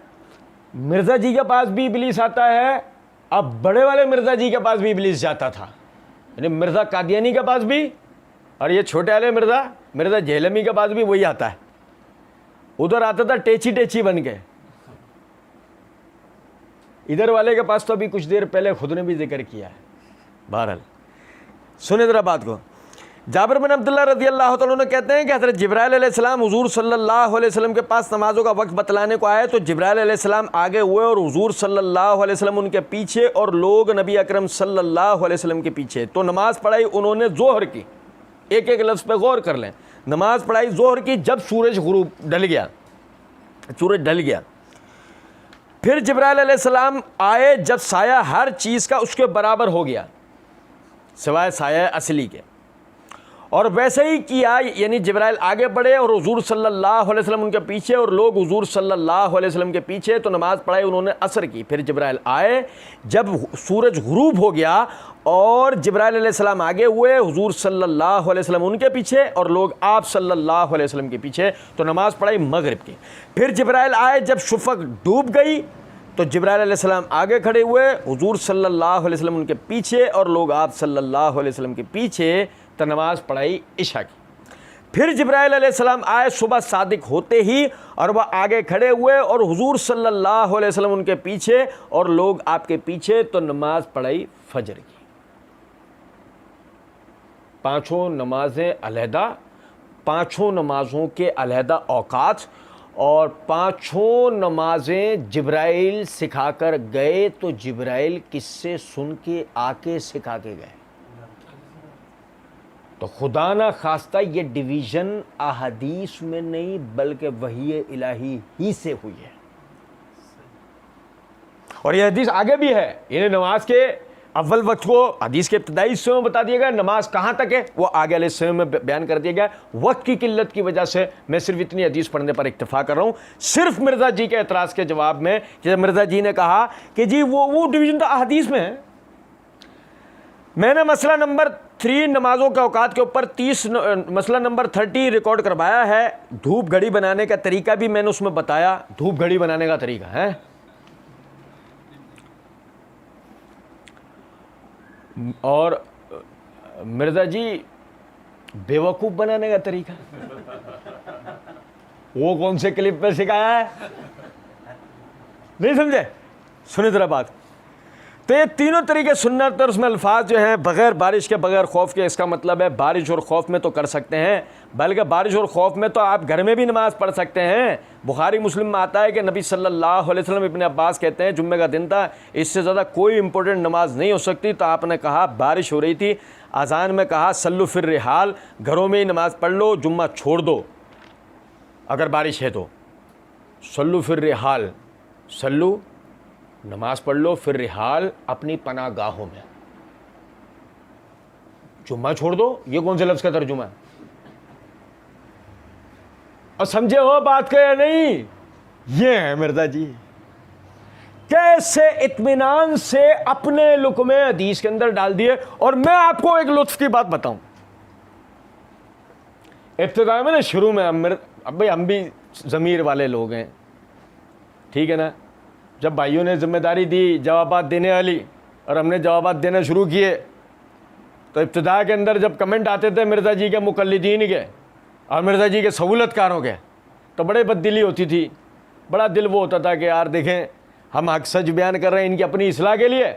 मिर्ज़ा जी के पास भी इब्लीस आता है, अब बड़े वाले मिर्ज़ा जी के पास भी इब्लीस जाता था, यानी मिर्ज़ा कादियानी के पास भी, और ये छोटे वाले मिर्ज़ा झेलमी के पास भी वही आता है। उधर आता था टेची बन के, इधर वाले के पास तो अभी कुछ देर पहले खुद ने भी जिक्र किया है। बहरहाल सुने ज़रा बात को। जाबिर बिन अब्दुल्लाह रज़ियल्लाहु तआला अन्हु कहते हैं कि हज़रत जिब्राइल अलैहिस्सलाम हुज़ूर सल्लल्लाहु अलैहि वसल्लम के पास नमाज़ों का वक्त बतलाने को आए, तो जिब्राइल अलैहिस्सलाम आगे हुए और हुज़ूर सल्लल्लाहु अलैहि वसल्लम उनके पीछे और लोग नबी अकरम सल्लल्लाहु अलैहि वसल्लम के पीछे। तो नमाज़ पढ़ाई उन्होंने ज़ोहर की, एक एक लफ्ज़ पे गौर कर लें। नमाज़ पढ़ाई ज़ोहर की जब सूरज गुरूब ढल गया, सूरज ढल गया। फिर जिब्राइल अलैहिस्सलाम आए जब साया हर चीज़ का उसके बराबर हो गया सिवाय साया असली के, और वैसे ही किया, यानी जिब्राइल आगे बढ़े और हुज़ूर सल्लल्लाहु अलैहि वसल्लम उनके पीछे और लोग हुज़ूर सल्लल्लाहु अलैहि वसल्लम के पीछे। तो नमाज़ पढ़ाई उन्होंने असर की। फिर जिब्राइल आए जब सूरज गुरूब हो गया और जिब्राइल अलैहिस्सलाम आगे हुए, हुज़ूर सल्लल्लाहु अलैहि वसल्लम उनके पीछे और लोग आप सल्लल्लाहु अलैहि वसल्लम के पीछे। तो नमाज़ पढ़ाई मगरिब की। फिर जिब्राइल आए जब शुफ़क़ डूब गई तो जिब्राइल अलैहिस्सलाम आगे खड़े हुए, हुजूर सल्लल्लाहु अलैहि वसल्लम उनके पीछे, और लोग आप सल्लल्लाहु अलैहि वसल्लम के पीछे, तो नमाज़ पढ़ाई इशा की। फिर जिब्राइल अलैहिस्सलाम आए सुबह सादिक होते ही, और वह आगे खड़े हुए और हुजूर सल्लल्लाहु अलैहि वसल्लम उनके पीछे और लोग आपके पीछे, तो नमाज पढ़ाई फजर की। पांचों नमाजें अलहदा, पांचों नमाजों के अलहदा औकात, और पांचों नमाजें जिब्राइल सिखाकर गए। तो जिब्राइल किससे सुन के आके सिखा के गए? तो खुदा ना खास्ता ये डिवीज़न अहादीस में नहीं बल्कि वही इलाही ही से हुई है। और ये हदीस आगे भी है, इन्हें नमाज के अव्वल वक्त को हदीस के इब्तिदाई हिस्से में बता दिया गया, नमाज कहाँ तक है वो आगे वाले हिस्से में बयान कर दिया गया। वक्त की किल्लत की वजह से मैं सिर्फ इतनी हदीस पढ़ने पर इक्तफा कर रहा हूँ। सिर्फ मिर्ज़ा जी के एतराज़ के जवाब में, जब मिर्ज़ा जी ने कहा कि जी वो डिवीज़न तो हदीस में है, मैंने मसला नंबर 3 नमाजों के औकात के ऊपर मसला नंबर 30 रिकॉर्ड करवाया है। धूप घड़ी बनाने का तरीका भी मैंने उसमें बताया, धूप घड़ी बनाने का तरीका है। और मिर्ज़ा जी बेवकूफ़ बनाने का तरीका वो कौन से क्लिप पे सिखाया है? नहीं समझे? सुनिए जरा बात। तो ये तीनों तरीके सुन्नत और उसमें अल्फाज जो हैं बग़ैर बारिश के, बग़ैर खौफ के, इसका मतलब है बारिश और खौफ में तो कर सकते हैं, बल्कि बारिश और खौफ में तो आप घर में भी नमाज़ पढ़ सकते हैं। बुखारी मुस्लिम में आता है कि नबी सल्लल्लाहु अलैहि वसल्लम इब्न अब्बास कहते हैं जुम्मे का दिन था, इससे ज़्यादा कोई इंपॉर्टेंट नमाज नहीं हो सकती। तो आपने कहा बारिश हो रही थी, अज़ान में कहा सल्लु फिर रिहाल, घरों में ही नमाज़ पढ़ लो, जुम्मा छोड़ दो अगर बारिश है तो। सल्लु फिर रिहाल, सल्लु नमाज पढ़ लो, फिर रिहाल अपनी पनाह गाहों में, जुम्मा छोड़ दो। ये कौन से लफ्ज़ का तर्जुमा है? और समझे हो बात को या नहीं? ये है मिर्ज़ा जी कैसे इत्मीनान से अपने लुक़मे हदीस के अंदर डाल दिए। और मैं आपको एक लुत्फ़ की बात बताऊं, इब्तिदा में ना, शुरू में अब भाई हम भी ज़मीर वाले लोग हैं, ठीक है ना। जब भाइयों ने जिम्मेदारी दी जवाबात देने वाली और हमने जवाबात देना शुरू किए, तो इब्तिदा के अंदर जब कमेंट आते थे मिर्ज़ा जी के मुक़ल्लिदीन के और मिर्ज़ा जी के सहूलतकारों के, तो बड़े बददिली होती थी, बड़ा दिल वो होता था कि यार देखें हम हक सच बयान कर रहे हैं इनकी अपनी इस्लाह के लिए,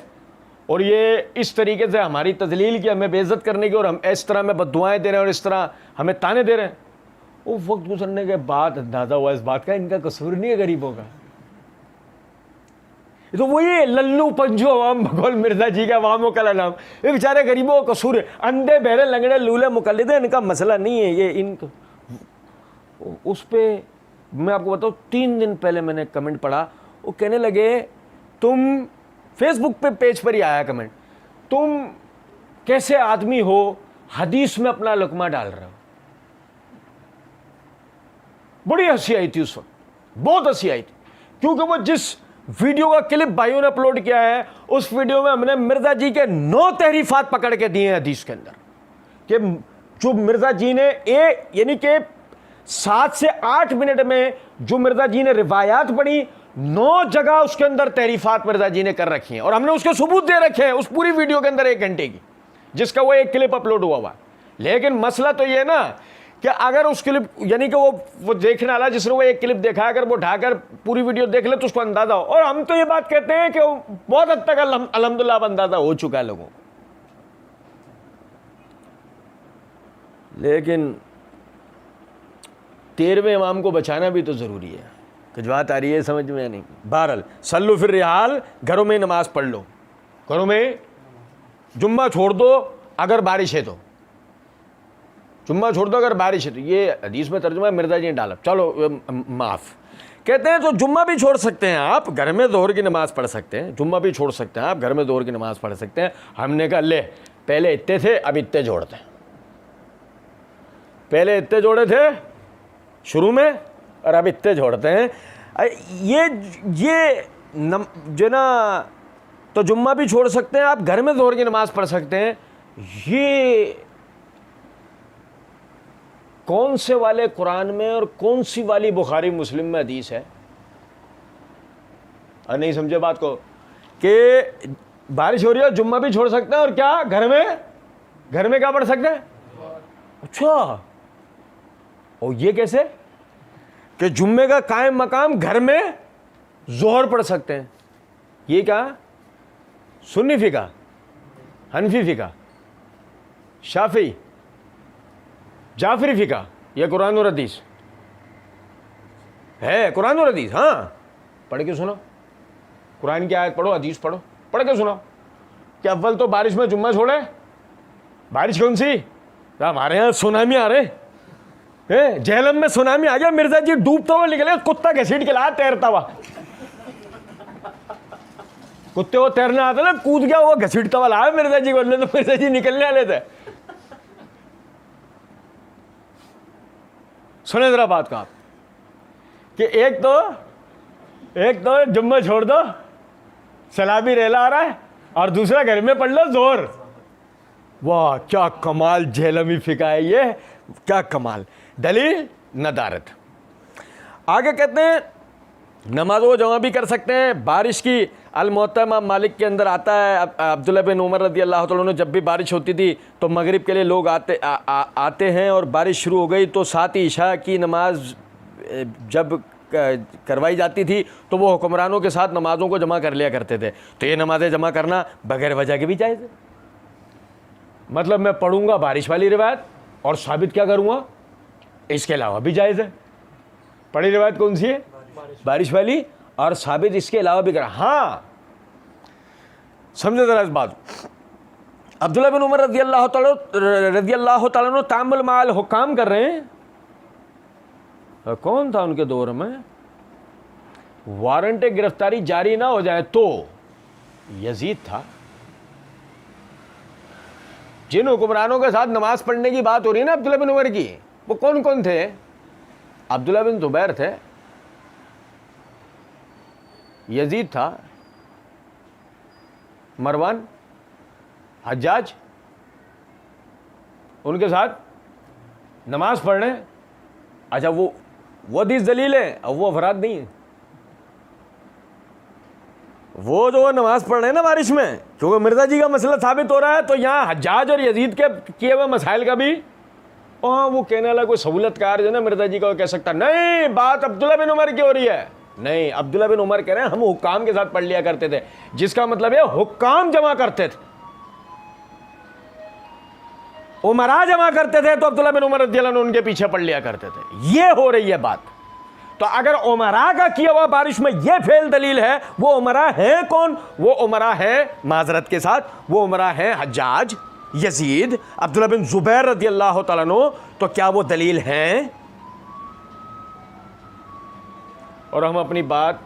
और ये इस तरीके से हमारी तजलील की, हमें बेइज्जत करने की, और हम इस तरह में बद्दुआएँ दे रहे हैं और इस तरह हमें ताने दे रहे हैं। वो वक्त गुजरने के बाद अंदाज़ा हुआ इस बात का इनका कसूर नहीं है गरीबों का। तो वही लल्लू पंजू अवाम बकौल मिर्ज़ा जी का अवामों का नाम, ये बेचारे गरीबों का कसूर है। अंधे बहरे लंगड़े लूले मुकल्लिद इनका मसला नहीं है ये। इनका उस पर मैं आपको बताऊँ, 3 दिन पहले मैंने कमेंट पढ़ा, वो कहने लगे तुम फेसबुक पे पेज पर ही आया कमेंट, तुम कैसे आदमी हो हदीस में अपना लुकमा डाल रहे हो। बड़ी हंसी आई थी उस वक्त, बहुत हंसी आई थी, क्योंकि वो जिस वीडियो का क्लिप भाइयों ने अपलोड किया है उस वीडियो में हमने मिर्ज़ा जी के 9 तहरीफात पकड़ के दिए हैं हदीस के अंदर, कि जो मिर्ज़ा जी ने यानी कि 7 से 8 मिनट में जो मिर्ज़ा जी ने रिवायात पढ़ी, 9 जगह उसके अंदर तहरीफात मिर्ज़ा जी ने कर रखी हैं, और हमने उसके सबूत दे रखे हैं उस पूरी वीडियो के अंदर 1 घंटे की, जिसका वो एक क्लिप अपलोड हुआ। लेकिन मसला तो ये ना कि अगर उस क्लिप यानी कि वो देखने वाला जिसने वो एक क्लिप देखा, अगर वो ढाकर पूरी वीडियो देख ले तो उसको अंदाजा हो। और हम तो ये बात कहते हैं कि बहुत हद तक अल्हम्दुलिल्लाह अंदाजा हो चुका है लोगों को। लेकिन 13वें इमाम को बचाना भी तो ज़रूरी है। कुछ बात आ रही है समझ में नहीं? बहरहाल सल्लु फिर रिहाल, घरों में नमाज पढ़ लो, घरों में जुम्मा छोड़ दो अगर बारिश है तो, जुम्मा छोड़ दो अगर बारिश है तो। ये हदीस में तर्जुमा मिर्ज़ा जी ने डाला, चलो माफ़। कहते हैं तो जुम्मा भी छोड़ सकते हैं आप, घर में ज़ोहर की नमाज़ पढ़ सकते हैं, जुम्मा भी छोड़ सकते हैं आप, घर में ज़ोहर की नमाज़ पढ़ सकते हैं। हमने कहा ले पहले इतने थे अब इतने जोड़ते हैं, पहले इतने जोड़े थे शुरू में और अब इतने जोड़ते हैं। ये जो ना, तो जुम्मा भी छोड़ सकते हैं आप, घर में ज़ोहर की नमाज़ पढ़ सकते हैं। ये कौन से वाले कुरान में और कौन सी वाली बुखारी मुस्लिम में हदीस है? और नहीं समझे बात को कि बारिश हो रही है, जुम्मा भी छोड़ सकते हैं और क्या घर में क्या पढ़ सकते हैं? अच्छा, और ये कैसे कि जुम्मे का कायम मकाम घर में जोहर पढ़ सकते हैं? ये क्या? सुन्नी फिका, हनफी फिका, शाफी, जाफरी फिका, यह कुरान और हदीस है? कुरान और हदीस, हाँ, पढ़ के सुनो। कुरान की आयत पढ़ो, हदीस पढ़ो, पढ़ के सुनो कि अव्वल तो बारिश में जुम्मा छोड़े। बारिश कौन सी? तो हमारे यहाँ सुनामी आ रहे हैं, झेलम में सुनामी आ गया, मिर्जा जी डूबता हुआ निकले, कुत्ता घसीट के लाया तैरता हुआ। कुत्ते को तैरना आता ना, कूद गया, वो घसीटता हुआ लाया मिर्जा जी को, तो मिर्जा जी निकलने वाले थे। सुने जरा बात का कि एक तो जुम्मा छोड़ दो, सलाबी रेला आ रहा है, और दूसरा घर में पढ़ लो जोर। वाह क्या कमाल झेलमी फिका है ये, क्या कमाल दलील नदारत। आगे कहते हैं नमाजों जमा भी कर सकते हैं। बारिश की अल-मुअत्ता इमाम मालिक के अंदर आता है, अब्दुल्लाह बिन उमर रज़ी अल्लाह तआला अन्हु, जब भी बारिश होती थी तो मगरिब के लिए लोग आते हैं और बारिश शुरू हो गई तो साथ ही इशा की नमाज जब करवाई जाती थी तो वो हुक्मरानों के साथ नमाज़ों को जमा कर लिया करते थे। तो ये नमाज़ें जमा करना बगैर वजह के भी जायज़ है। मतलब मैं पढ़ूंगा बारिश वाली रिवायत और साबित क्या करूंगा, इसके अलावा भी जायज़ है। पढ़ी रिवायत कौन सी है? बारिश वाली, और साबित इसके अलावा भी कर। हाँ समझे जरा इस बात। अब्दुल्लाह बिन उमर रज़ी अल्लाह तआला अन्हु तामुल माल हुकाम कर रहे हैं। कौन था उनके दौर में? वारंट गिरफ्तारी जारी ना हो जाए तो यजीद था। जिन हुक्मरानों के साथ नमाज पढ़ने की बात हो रही है ना अब्दुल्लाह बिन उमर की, वो कौन कौन थे? अब्दुल्लाह बिन जुबैर थे, यजीद था, मरवान, हज्जाज, उनके साथ नमाज पढ़ने। अच्छा वो हदीस दलील है और वो अफराद नहीं है। वो जो नमाज पढ़ रहे हैं ना बारिश में, क्योंकि मिर्जा जी का मसला साबित हो रहा है, तो यहाँ हज्जाज और यजीद के किए हुए मसाइल का भी वो कहने वाला कोई सहूलतकार जो ना मिर्जा जी को कह सकता नहीं। बात अब्दुल्लाह बिन उमर की हो रही है। नहीं, अब्दुल्लाह बिन उमर कह रहे हैं हम हुक्काम के साथ पढ़ लिया करते थे, जिसका मतलब है हुक्काम जमा करते थे, उमरा जमा करते थे, तो अब्दुल्लाह बिन उमर रज़ियल्लाहु अन्हु उनके पीछे पढ़ लिया करते थे। ये हो रही है बात। तो अगर उमरा का किया हुआ बारिश में यह फेल दलील है, वो उमरा है कौन? वो उमरा है माजरत के साथ, वो उमरा है हज्जाज, यजीद, अब्दुल्लाह बिन जुबैर रज़ियल्लाहु तआला अन्हु। तो क्या वो दलील हैं? और हम अपनी बात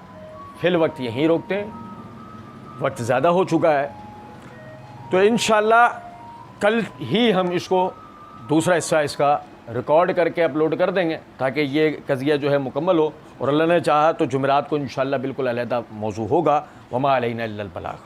फिल वक्त यहीं रोकते हैं, वक्त ज़्यादा हो चुका है। तो इंशाअल्लाह कल ही हम इसको दूसरा हिस्सा इसका रिकॉर्ड करके अपलोड कर देंगे ताकि ये कज़िया जो है मुकम्मल हो। और अल्लाह ने चाहा तो जुमेरात को इंशाअल्लाह बिल्कुल अलहदा मौजू होगा। वमा अलैना इल्लल बलाग।